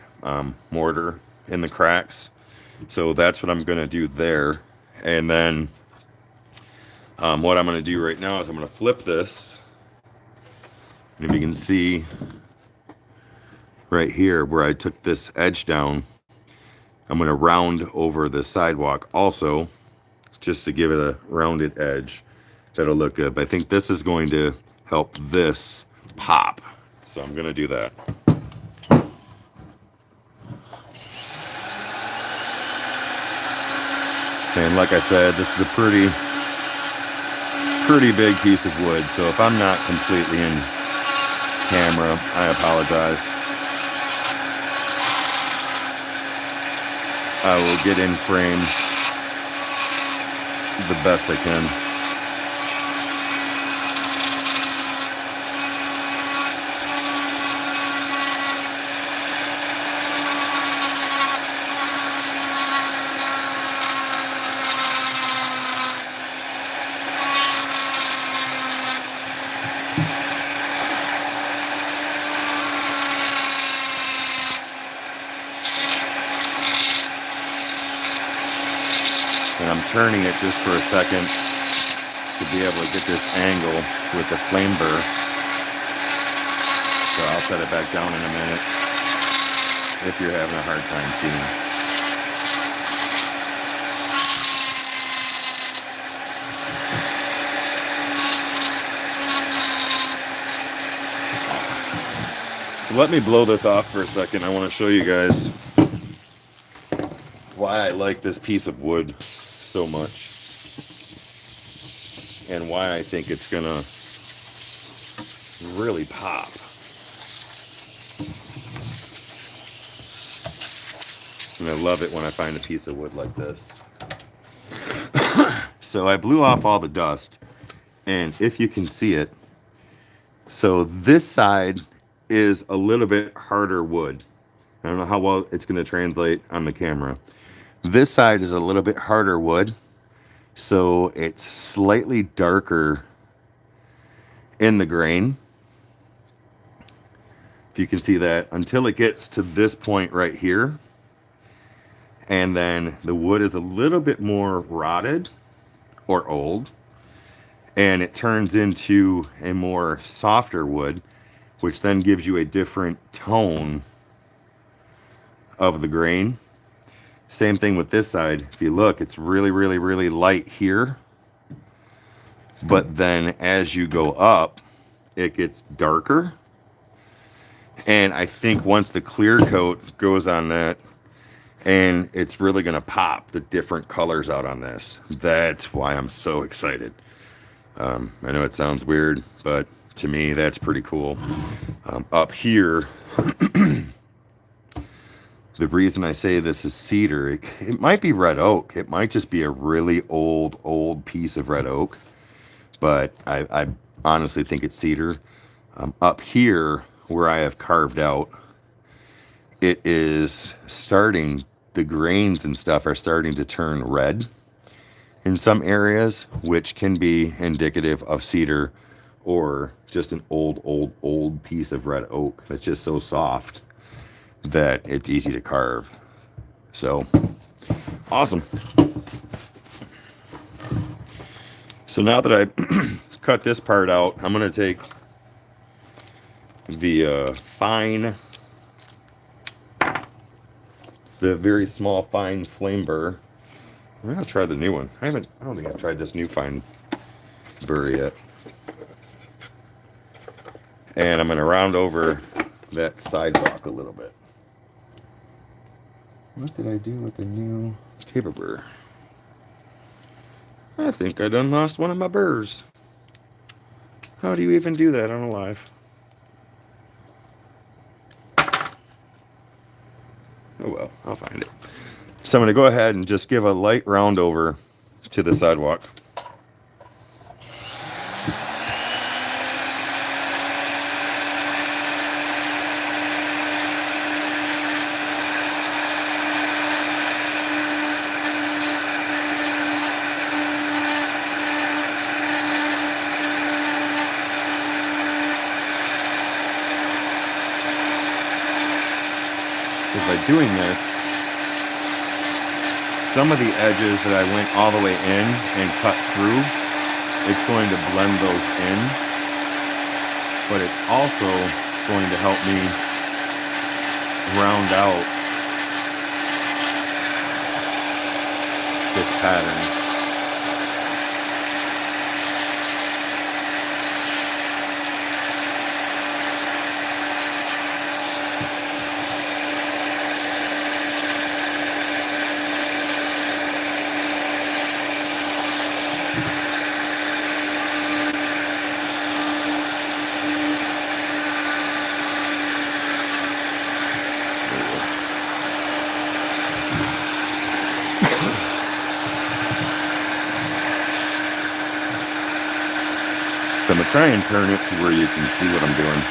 mortar in the cracks. So that's what I'm going to do there. And then what I'm going to do right now is I'm going to flip this. And if you can see right here where I took this edge down, I'm going to round over the sidewalk also, just to give it a rounded edge that'll look good. But I think this is going to help this pop, so I'm going to do that. And like I said, this is a pretty big piece of wood, so if I'm not completely in camera, I apologize. I will get in frame the best I can. And I'm turning it just for a second to be able to get this angle with the flame burr. So I'll set it back down in a minute if you're having a hard time seeing. So let me blow this off for a second. I want to show you guys why why I like this piece of wood so much, and why I think it's gonna really pop. And I love it when I find a piece of wood like this. So I blew off all the dust, and if you can see it, so this side is a little bit harder wood. I don't know how well it's going to translate on the camera. This side is a little bit harder wood, so it's slightly darker in the grain. If you can see that, until it gets to this point right here. And then the wood is a little bit more rotted or old, and it turns into a more softer wood, which then gives you a different tone of the grain. Same thing with this side. If you look, it's really, really, really light here. But then as you go up, it gets darker. And I think once the clear coat goes on that, and it's really going to pop the different colors out on this. That's why I'm so excited. I know it sounds weird, but to me, that's pretty cool. Up here, the reason I say this is cedar, it might be red oak. It might just be a really old piece of red oak. But I honestly think it's cedar. Up here, where I have carved out, it is starting, the grains and stuff are starting to turn red in some areas, which can be indicative of cedar or just an old piece of red oak that's just so soft that it's easy to carve. So, awesome. So now that I cut this part out, I'm going to take the very small fine flame burr. I'm going to try the new one. I don't think I've tried this new fine burr yet. And I'm going to round over that sidewalk a little bit. What did I do with the new table burr? I think I done lost one of my burrs. How do you even do that on a live? Oh well, I'll find it. So I'm going to go ahead and just give a light round over to the sidewalk. By doing this, some of the edges that I went all the way in and cut through, it's going to blend those in, but it's also going to help me round out this pattern. So I'm going to try and turn it to where you can see what I'm doing.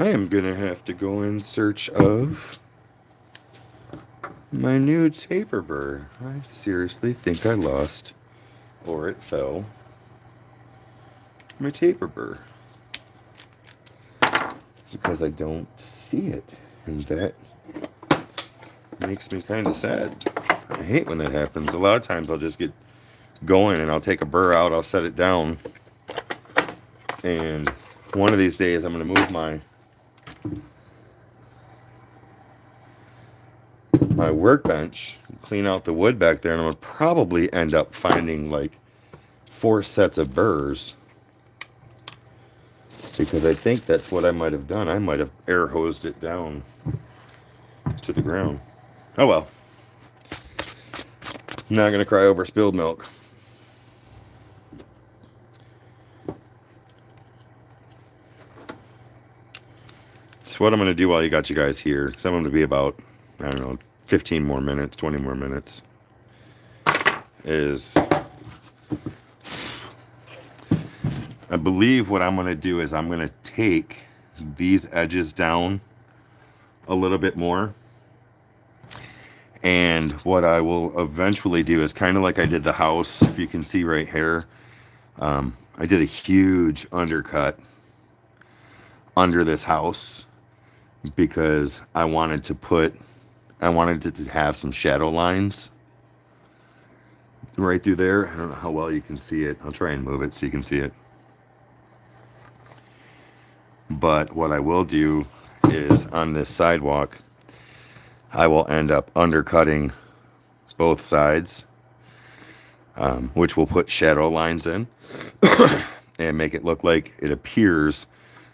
I am gonna have to go in search of my new taper burr. I seriously think I lost, or it fell, my taper burr. Because I don't see it. And that makes me kind of sad. I hate when that happens. A lot of times I'll just get going and I'll take a burr out, I'll set it down. And one of these days I'm going to move my workbench, clean out the wood back there, and I'm going to probably end up finding like 4 sets of burrs. Because I think that's what I might have done. I might have air hosed it down to the ground. Oh well. I'm not going to cry over spilled milk. So what I'm going to do while you got you guys here, because I'm going to be about, I don't know, 15 more minutes, 20 more minutes, is I believe what I'm going to do is I'm going to take these edges down a little bit more. And what I will eventually do is kind of like I did the house, if you can see right here. I did a huge undercut under this house because I wanted it to have some shadow lines right through there. I don't know how well you can see it. I'll try and move it so you can see it. But what I will do is on this sidewalk, I will end up undercutting both sides, which will put shadow lines in and make it look like it appears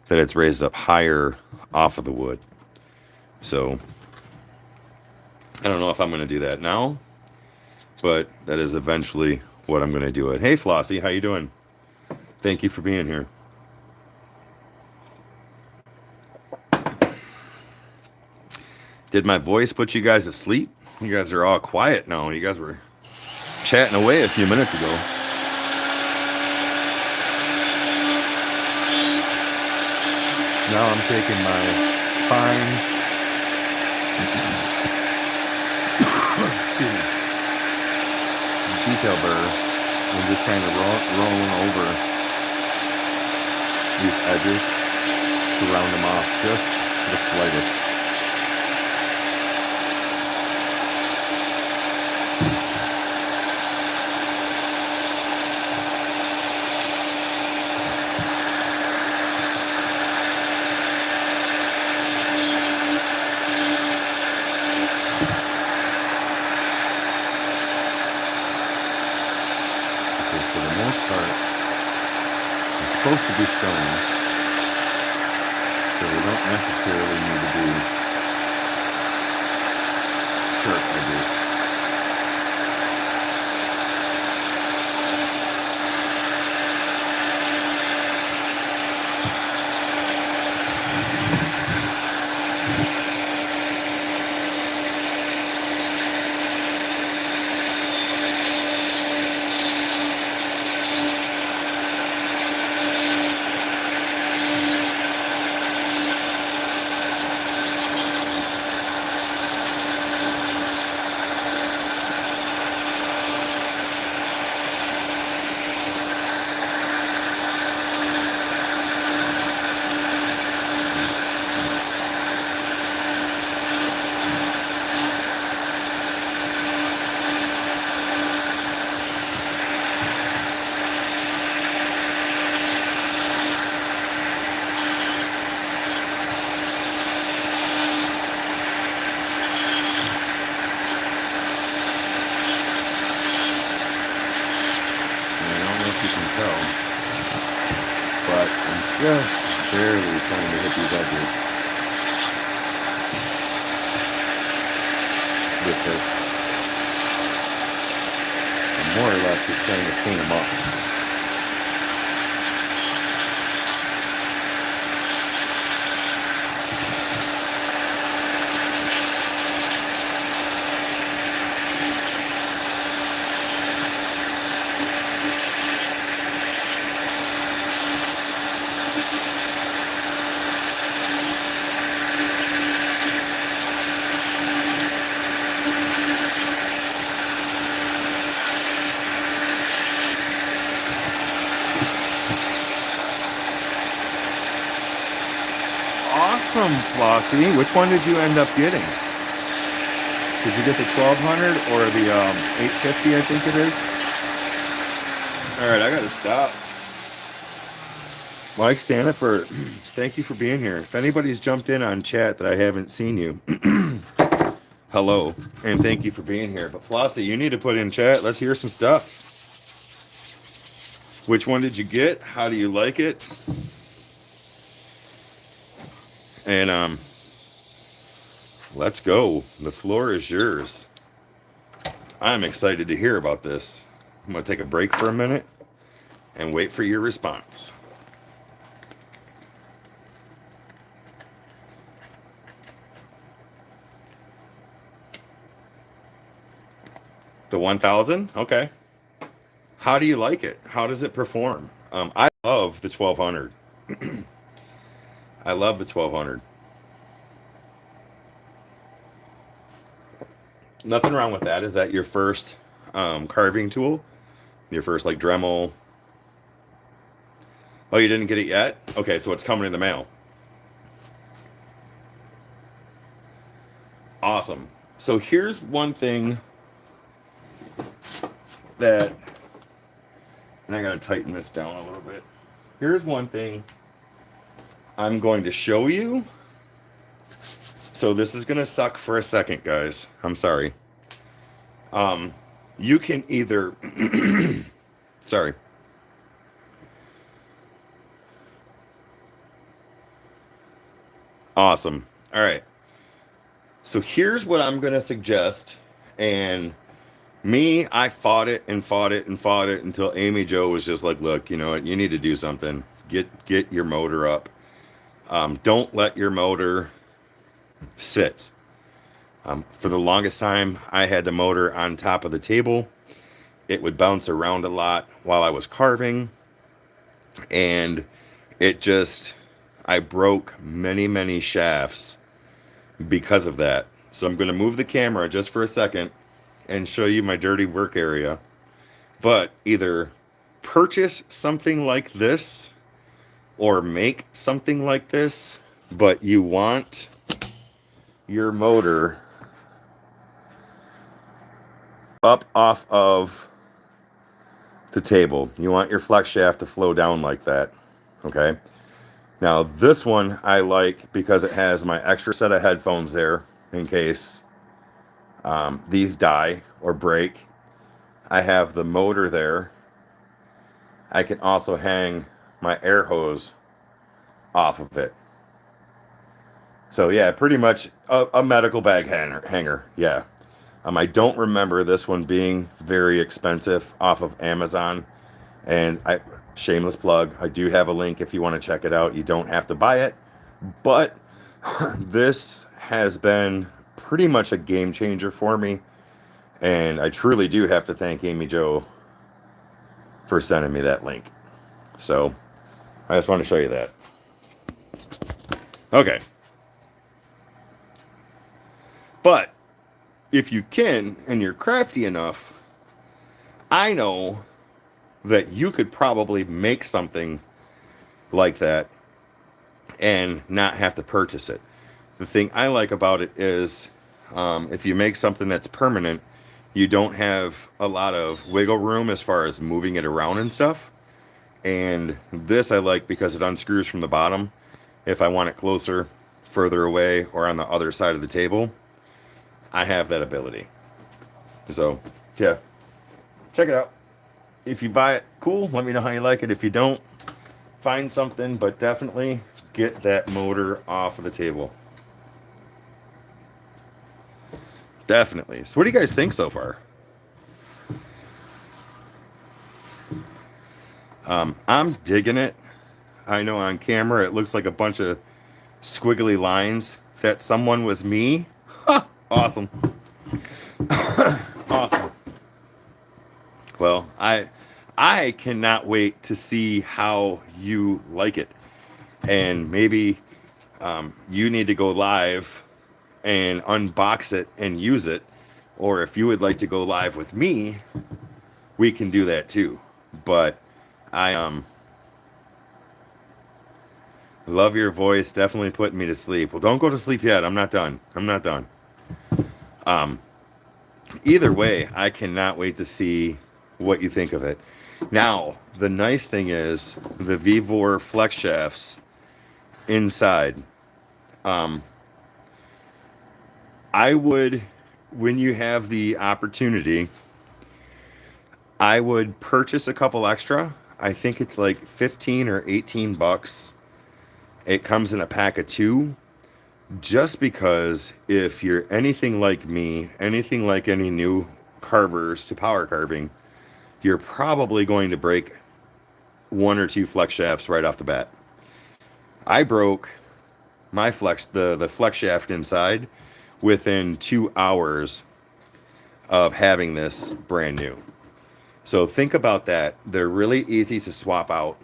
that it's raised up higher off of the wood. So I don't know if I'm going to do that now, but that is eventually what I'm going to do it. Hey Flossie, how you doing? Thank you for being here. Did my voice put you guys to sleep? You guys are all quiet now. You guys were chatting away a few minutes ago. Now I'm taking my fine detail burr and just kind of rolling over these edges to round them off just the slightest. Supposed to be stone, so we don't necessarily need to do sharp edges. Just barely trying to hit these edges with this. I'm more or less just trying to clean them up. Flossie. Which one did you end up getting? Did you get the 1200 or the 850, I think it is? All right, I got to stop. Mike Stanifer, thank you for being here. If anybody's jumped in on chat that I haven't seen you, hello, and thank you for being here. But Flossie, you need to put in chat. Let's hear some stuff. Which one did you get? How do you like it? And let's go. The floor is yours. I'm excited to hear about this. I'm going to take a break for a minute and wait for your response. The 1000? Okay. How do you like it? How does it perform? I love the 1200. I love the 1200. Nothing wrong with that. Is that your first carving tool? Your first like Dremel? Oh, you didn't get it yet? Okay, so it's coming in the mail. Awesome. So here's one thing that, and I gotta tighten this down a little bit. Here's one thing I'm going to show you. So this is gonna suck for a second, guys. I'm sorry. You can either sorry. Awesome. All right. So here's what I'm gonna suggest, and me, I fought it and fought it and fought it until Amy Jo was just like, look, you know what? You need to do something. Get your motor up. Don't let your motor sit. For the longest time, I had the motor on top of the table. It would bounce around a lot while I was carving. And I broke many, many shafts because of that. So I'm going to move the camera just for a second and show you my dirty work area. But either purchase something like this or make something like this, but you want your motor up off of the table. You want your flex shaft to flow down like that. Okay. Now this one I like because it has my extra set of headphones there in case these die or break. I have the motor there. I can also hang my air hose off of it. So yeah, pretty much a medical bag hanger. Yeah. I don't remember this one being very expensive off of Amazon. And shameless plug, I do have a link if you want to check it out. You don't have to buy it. But this has been pretty much a game changer for me. And I truly do have to thank Amy Jo for sending me that link. So I just want to show you that. Okay. But if you can, and you're crafty enough, I know that you could probably make something like that and not have to purchase it. The thing I like about it is if you make something that's permanent, you don't have a lot of wiggle room as far as moving it around and stuff. And this I like because it unscrews from the bottom. If I want it closer, further away, or on the other side of the table, I have that ability. So, yeah, check it out. If you buy it, cool. Let me know how you like it. If you don't, find something, but definitely get that motor off of the table. Definitely. So what do you guys think so far? I'm digging it. I know on camera it looks like a bunch of squiggly lines. That someone was me. Ha! Awesome. Awesome. Well, I cannot wait to see how you like it. And maybe you need to go live and unbox it and use it. Or if you would like to go live with me, we can do that too. But Love your voice. Definitely putting me to sleep. Well, don't go to sleep yet. I'm not done. I'm not done. Um, Either way, I cannot wait to see what you think of it. Now, the nice thing is the Vivor flex shafts inside. Um, I would, when you have the opportunity, I would purchase a couple extra. I think it's like 15 or 18 bucks. It comes in a pack of two. Just because if you're anything like me, anything like any new carvers to power carving, you're probably going to break one or two flex shafts right off the bat. I broke my the flex shaft inside within 2 hours of having this brand new. So think about that. They're really easy to swap out.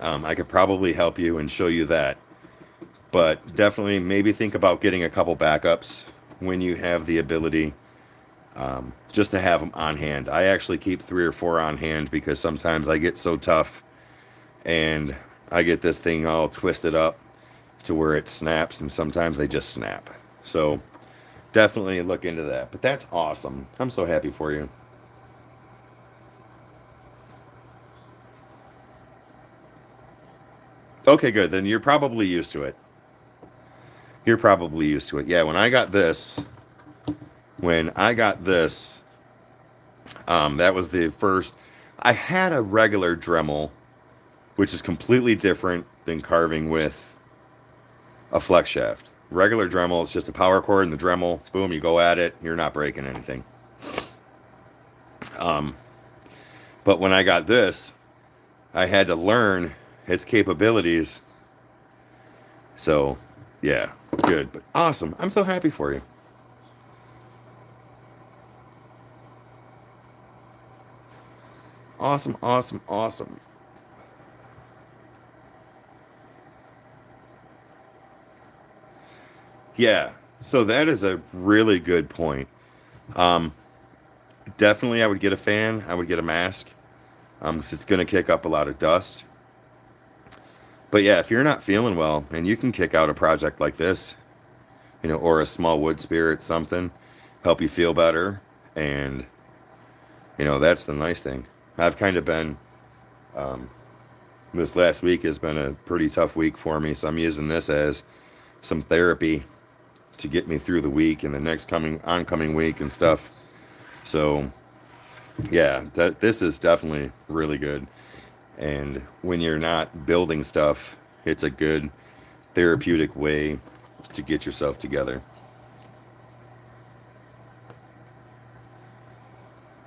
I could probably help you and show you that. But definitely maybe think about getting a couple backups when you have the ability, just to have them on hand. I actually keep 3 or 4 on hand because sometimes I get so tough and I get this thing all twisted up to where it snaps, and sometimes they just snap. So definitely look into that. But that's awesome. I'm so happy for you. Okay, good. Then you're probably used to it. You're probably used to it. Yeah, when I got this, that was the first. I had a regular Dremel, which is completely different than carving with a flex shaft. Regular Dremel is just a power cord and the Dremel. Boom, you go at it. You're not breaking anything. But when I got this, I had to learn its capabilities. So, yeah, good. But awesome. I'm so happy for you. Awesome, awesome, awesome. Yeah, so that is a really good point. Um, Definitely, I would get a fan. I would get a mask, 'cause it's going to kick up a lot of dust. But yeah, if you're not feeling well and you can kick out a project like this, or a small wood spirit, something, help you feel better. And, that's the nice thing. I've kind of been, um, this last week has been a pretty tough week for me. So I'm using this as some therapy to get me through the week and the next oncoming week and stuff. So yeah, this is definitely really good. And when you're not building stuff, it's a good therapeutic way to get yourself together.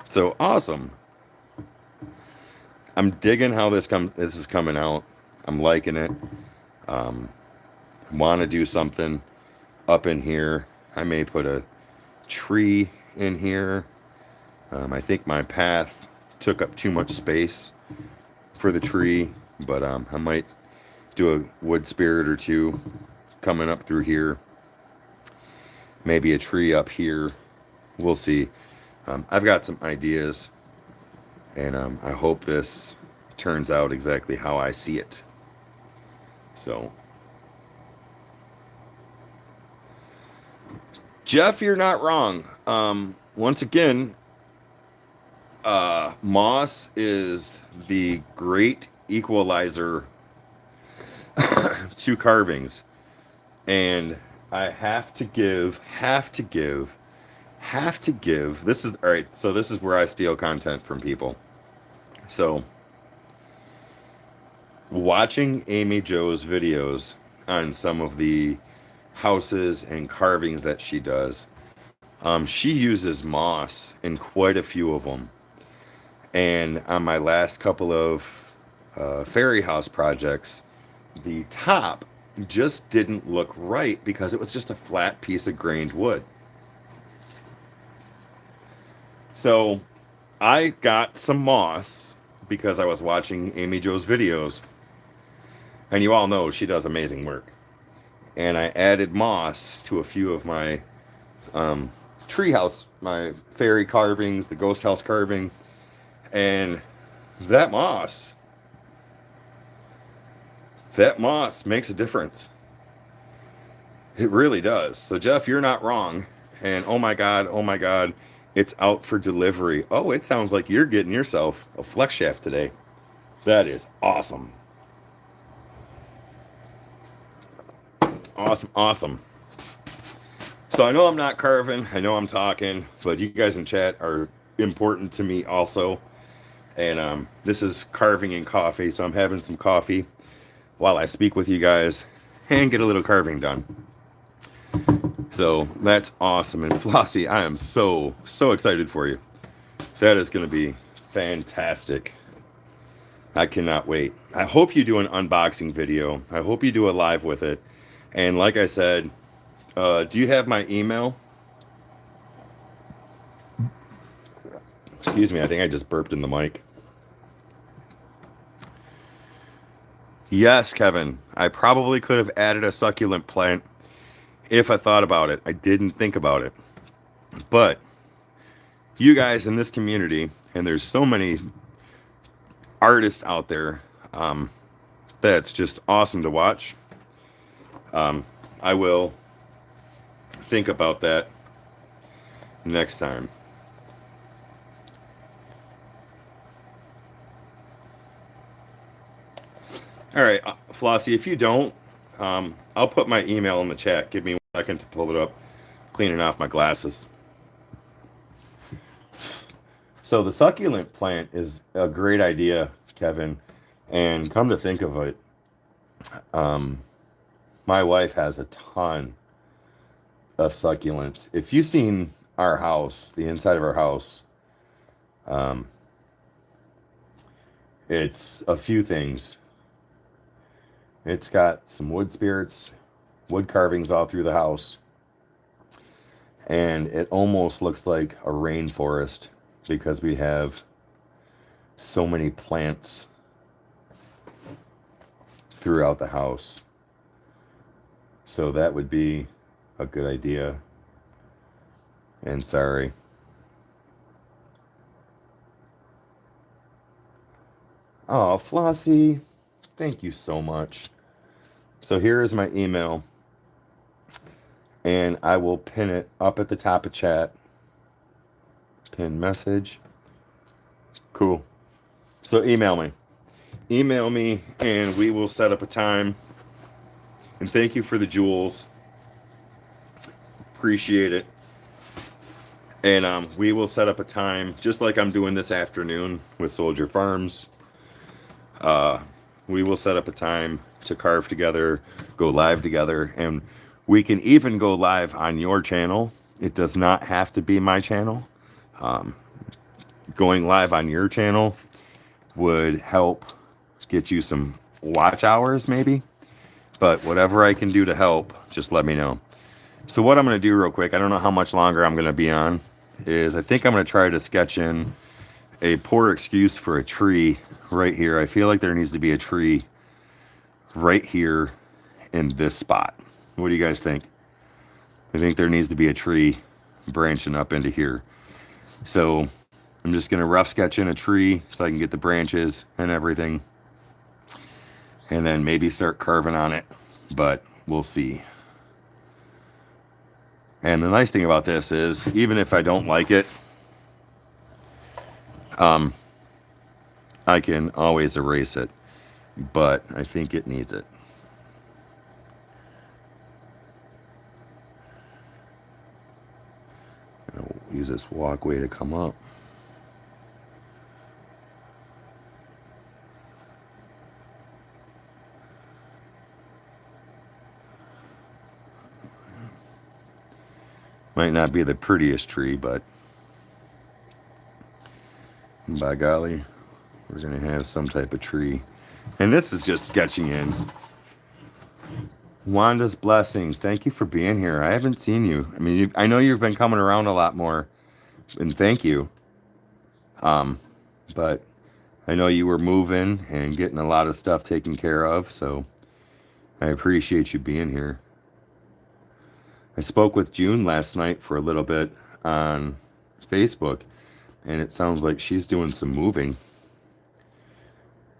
So awesome. I'm digging how this is coming out. I'm liking it. Want to do something up in here. I may put a tree in here. I think my path took up too much space for the tree, but I might do a wood spirit or two coming up through here. Maybe a tree up here. We'll see. I've got some ideas, and I hope this turns out exactly how I see it. So, Jeff, you're not wrong. Once again, moss is the great equalizer to carvings. And I have to give, this is, all right, so this is where I steal content from people. So, watching Amy Jo's videos on some of the houses and carvings that she does, she uses moss in quite a few of them. And on my last couple of fairy house projects, the top just didn't look right because it was just a flat piece of grained wood. So I got some moss because I was watching Amy Jo's videos. And you all know she does amazing work. And I added moss to a few of my treehouse, my fairy carvings, the ghost house carving. And that moss that moss makes a difference. It really does. So Jeff, you're not wrong. And oh my God, it's out for delivery. Oh, it sounds like you're getting yourself a flex shaft today. That is awesome. Awesome. So I know I'm not carving, I know I'm talking, but you guys in chat are important to me also. And this is carving and coffee, so I'm having some coffee while I speak with you guys and get a little carving done. So that's awesome. And Flossie, I am so excited for you. That is going to be fantastic. I cannot wait. I hope you do an unboxing video. I hope you do a live with it. And like I said, do you have my email? Excuse me, I think I just burped in the mic. Yes, Kevin. I probably could have added a succulent plant if I thought about it. I didn't think about it. But you guys in this community, and there's so many artists out there, that's just awesome to watch. I will think about that next time. All right, Flossie, if you don't, I'll put my email in the chat. Give me 1 second to pull it up, cleaning off my glasses. So the succulent plant is a great idea, Kevin. And come to think of it, my wife has a ton of succulents. If you've seen our house, the inside of our house, it's a few things. It's got some wood spirits, wood carvings all through the house. And it almost looks like a rainforest because we have so many plants throughout the house. So that would be a good idea. And sorry. Oh, Flossie, thank you so much. So here is my email, and I will pin it up at the top of chat. Pin message. Cool. So email me, and we will set up a time. And thank you for the jewels. Appreciate it. And we will set up a time, just like I'm doing this afternoon with Soldier Farms. We will set up a time to carve together, go live together, and we can even go live on your channel. It does not have to be my channel. Going live on your channel would help get you some watch hours maybe, but whatever I can do to help, just let me know. So what I'm going to do real quick, I don't know how much longer I'm going to be on, is I think I'm going to try to sketch in a poor excuse for a tree right here. I feel like there needs to be a tree right here in this spot. What do you guys think? I think there needs to be a tree branching up into here. So I'm just going to rough sketch in a tree so I can get the branches and everything. And then maybe start carving on it, but we'll see. And the nice thing about this is, even if I don't like it, I can always erase it, but I think it needs it. I'll use this walkway to come up. Might not be the prettiest tree, but by golly, we're going to have some type of tree. And this is just sketching in. Wanda's blessings. Thank you for being here. I haven't seen you. I mean, I know you've been coming around a lot more, and thank you. But I know you were moving and getting a lot of stuff taken care of, so I appreciate you being here. I spoke with June last night for a little bit on Facebook, and it sounds like she's doing some moving.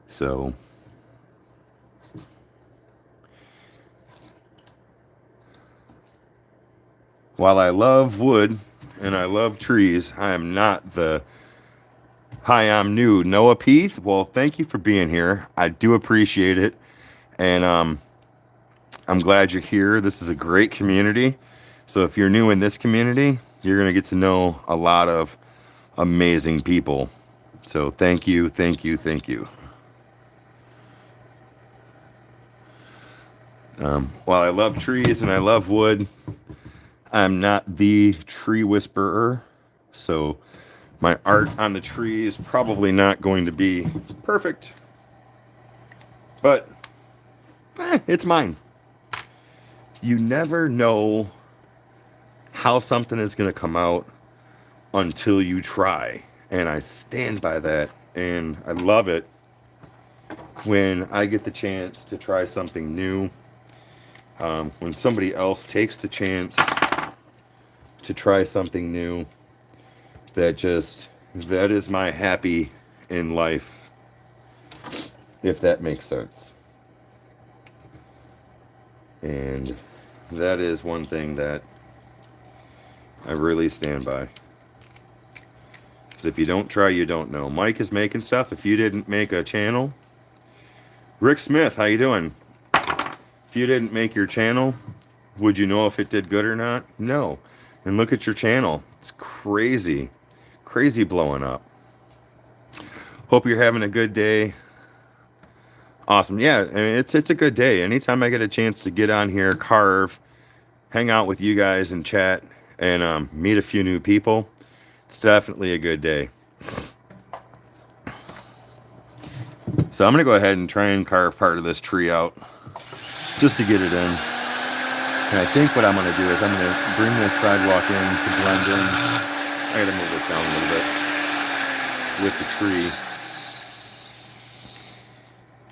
So while I love wood and I love trees, I am not the hi, I'm new Noah Peeth. Well, thank you for being here. I do appreciate it. And I'm glad you're here. This is a great community. So if you're new in this community, you're going to get to know a lot of amazing people. So thank you, thank you, thank you. While I love trees and I love wood, I'm not the tree whisperer. So my art on the tree is probably not going to be perfect. But it's mine. You never know how something is going to come out until you try. And I stand by that. And I love it when I get the chance to try something new. When somebody else takes the chance to try something new, that is my happy in life, if that makes sense. And that is one thing that I really stand by. Because if you don't try, you don't know. Mike is making stuff. If you didn't make a channel, Rick Smith, how you doing? If you didn't make your channel, would you know if it did good or not? No. And look at your channel. It's crazy. Crazy blowing up. Hope you're having a good day. Awesome. Yeah, I mean, it's a good day. Anytime I get a chance to get on here, carve, hang out with you guys and chat and meet a few new people, it's definitely a good day. So I'm going to go ahead and try and carve part of this tree out just to get it in. And I think what I'm going to do is I'm going to bring this sidewalk in to blend in. I got to move this down a little bit with the tree.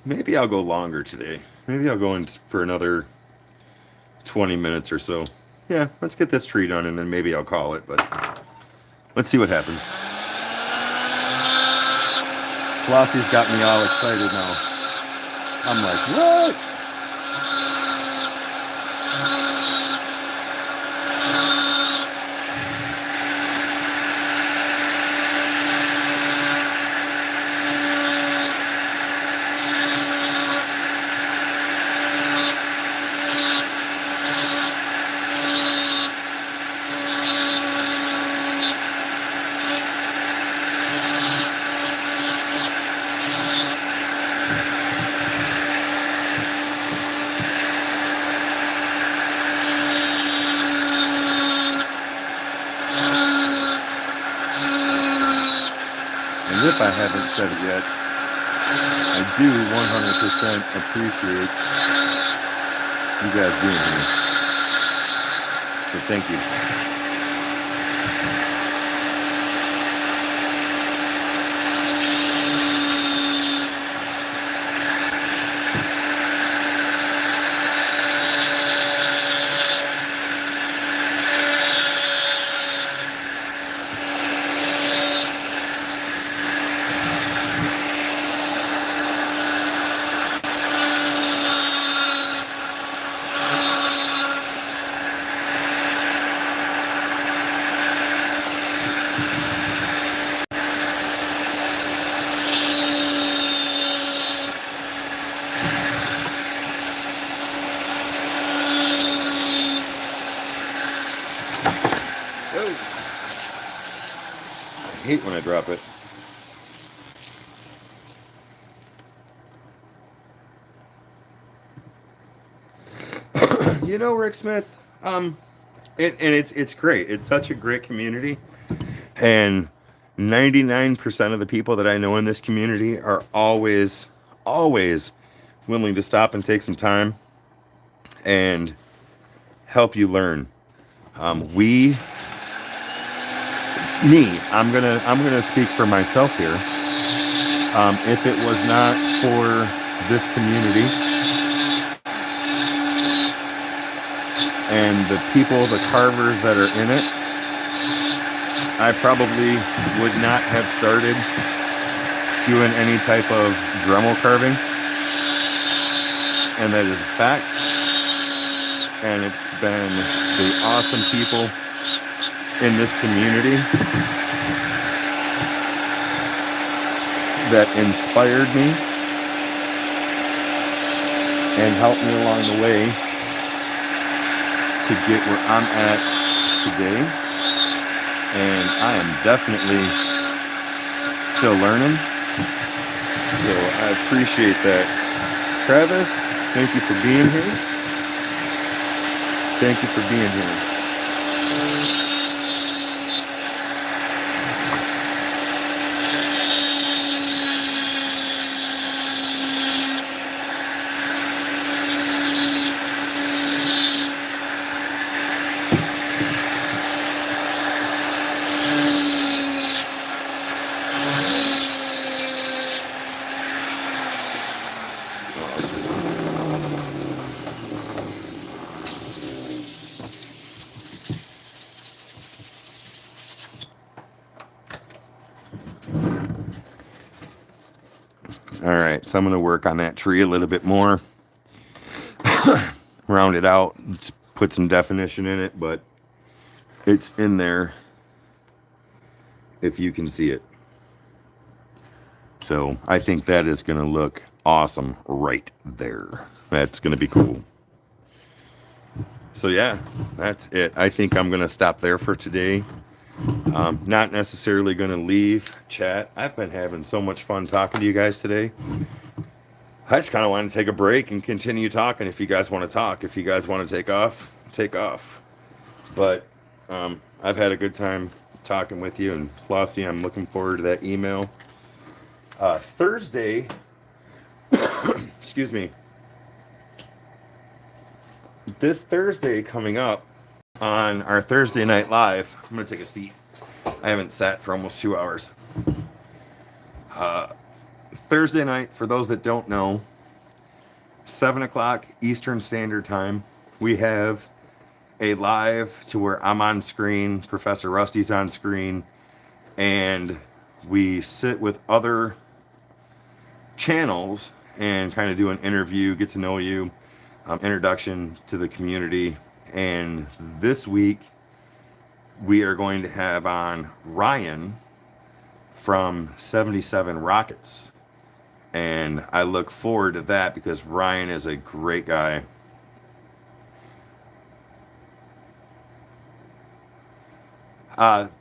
Maybe I'll go longer today. Maybe I'll go in for another 20 minutes or so. Yeah, let's get this tree done and then maybe I'll call it, but let's see what happens. Flossie's got me all excited now. I'm like, what? If I haven't said it yet, I do 100% appreciate you guys being here. So thank you. I hate when I drop it. You know, Rick Smith, it's great. It's such a great community, and 99% of the people that I know in this community are always willing to stop and take some time and help you learn. I'm gonna speak for myself here. If it was not for this community and the people, the carvers that are in it, I probably would not have started doing any type of Dremel carving. And that is a fact. And it's been the awesome people in this community that inspired me and helped me along the way to get where I'm at today. And I am definitely still learning. So I appreciate that. Travis, thank you for being here. Thank you for being here. All right, so I'm going to work on that tree a little bit more. Round it out, put some definition in it, but it's in there if you can see it. So I think that is going to look awesome right there. That's going to be cool. So yeah, that's it. I think I'm going to stop there for today. Not necessarily going to leave chat. I've been having so much fun talking to you guys today. I just kind of want to take a break and continue talking. If you guys want to talk, if you guys want to take off, take off. But I've had a good time talking with you. And Flossie, I'm looking forward to that email. Thursday, excuse me, this Thursday coming up on our Thursday night live, I'm going to take a seat. I haven't sat for almost 2 hours. Thursday night, for those that don't know, 7 o'clock Eastern Standard Time, we have a live to where I'm on screen, Professor Rusty's on screen, and we sit with other channels and kind of do an interview, get to know you, introduction to the community. And this week, we are going to have on Ryan from 77 Rockets. And I look forward to that because Ryan is a great guy.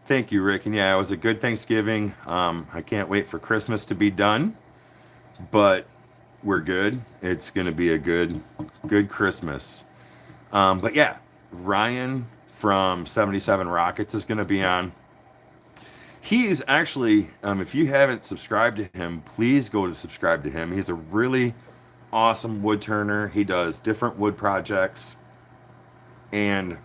Thank you, Rick. And yeah, it was a good Thanksgiving. I can't wait for Christmas to be done, but we're good. It's going to be a good Christmas. But yeah, Ryan from 77 Rockets is going to be on. He's actually, if you haven't subscribed to him, please go to subscribe to him. He's a really awesome wood turner. He does different wood projects. And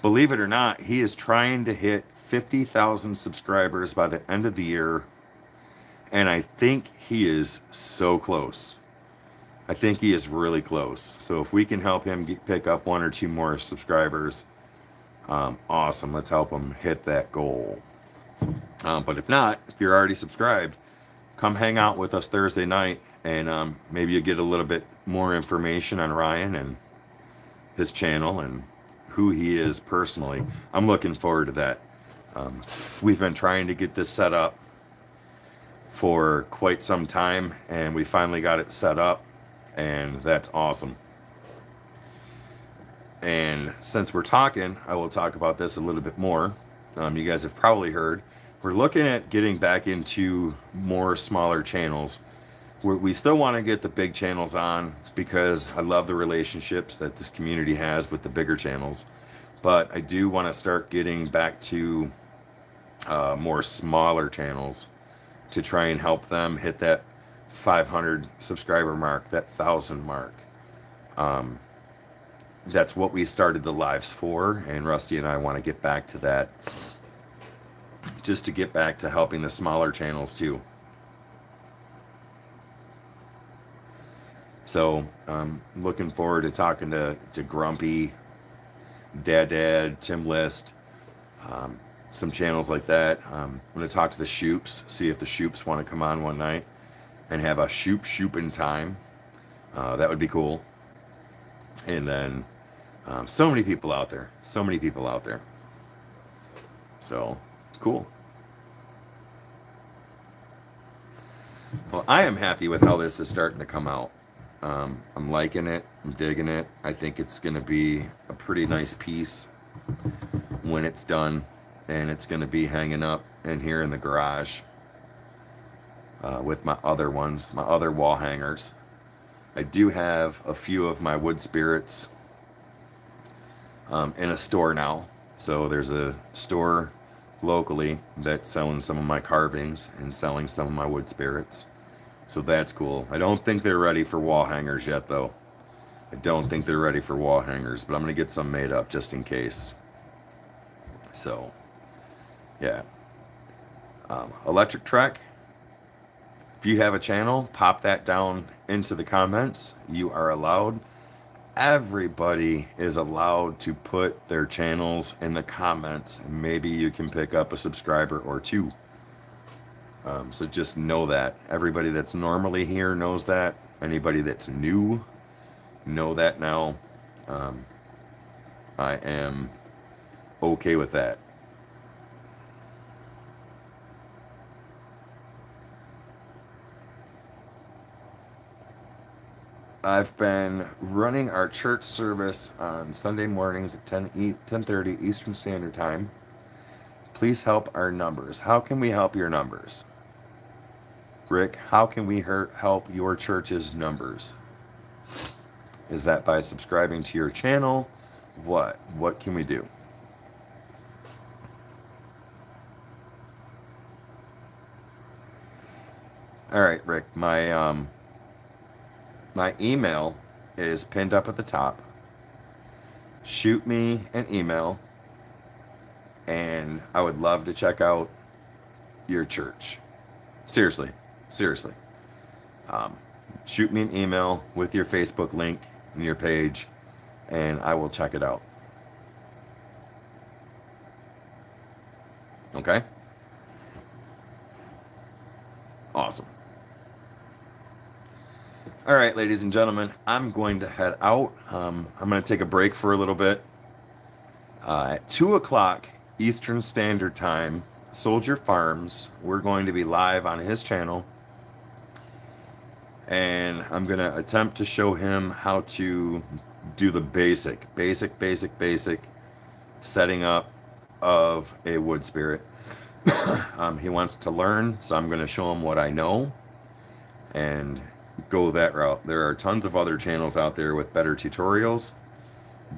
believe it or not, he is trying to hit 50,000 subscribers by the end of the year. And I think he is so close. I think he is really close. So if we can help him pick up 1 or 2 more subscribers, awesome. Let's help him hit that goal. But if not, if you're already subscribed, come hang out with us Thursday night, and maybe you get a little bit more information on Ryan and his channel and who he is personally. I'm looking forward to that. We've been trying to get this set up for quite some time, and we finally got it set up, and that's awesome. And since we're talking, I will talk about this a little bit more. You guys have probably heard, we're looking at getting back into more smaller channels. We still want to get the big channels on because I love the relationships that this community has with the bigger channels. But I do want to start getting back to more smaller channels to try and help them hit that 500 subscriber mark, that 1,000 mark. That's what we started the lives for, and Rusty and I want to get back to that, just to get back to helping the smaller channels too. So I'm looking forward to talking to Grumpy, Dad, Tim List, some channels like that. I'm going to talk to the Shoops, see if the Shoops want to come on one night and have a shooping time. That would be cool. And then so many people out there. So many people out there. So, cool. Well, I am happy with how this is starting to come out. I'm liking it. I'm digging it. I think it's going to be a pretty nice piece when it's done. And it's going to be hanging up in here in the garage with my other ones, my other wall hangers. I do have a few of my wood spirits in a store now. So there's a store locally that's selling some of my carvings and selling some of my wood spirits. So that's cool. I don't think they're ready for wall hangers yet, though. I don't think they're ready for wall hangers, but I'm going to get some made up just in case. So, yeah. Electric Trek. If you have a channel, pop that down into the comments. You are allowed. Everybody is allowed to put their channels in the comments, and maybe you can pick up a subscriber or two. So just know that. Everybody that's normally here knows that. Anybody that's new, know that now. I am okay with that. I've been running our church service on Sunday mornings at 10:30 Eastern Standard Time. Please help our numbers. How can we help your numbers? Rick, how can we help your church's numbers? Is that by subscribing to your channel? What can we do? All right, Rick, my email is pinned up at the top. Shoot me an email, and I would love to check out your church. Seriously. Shoot me an email with your Facebook link and your page, and I will check it out. Okay? Awesome. All right, ladies and gentlemen, I'm going to head out. I'm going to take a break for a little bit. At 2 o'clock Eastern Standard Time, Soldier Farms, we're going to be live on his channel. And I'm going to attempt to show him how to do the basic setting up of a wood spirit. He wants to learn, so I'm going to show him what I know and go that route. There are tons of other channels out there with better tutorials,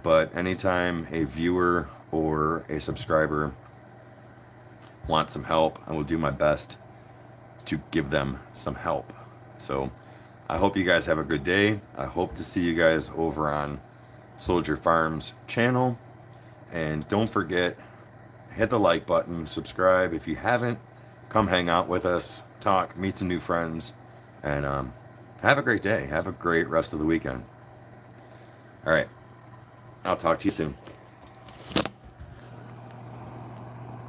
but anytime a viewer or a subscriber wants some help, I will do my best to give them some help. So I hope you guys have a good day. I hope to see you guys over on Soldier Farms channel. And don't forget, hit the like button, subscribe if you haven't. Come hang out with us, talk, meet some new friends, and have a great day. Have a great rest of the weekend. All right. I'll talk to you soon.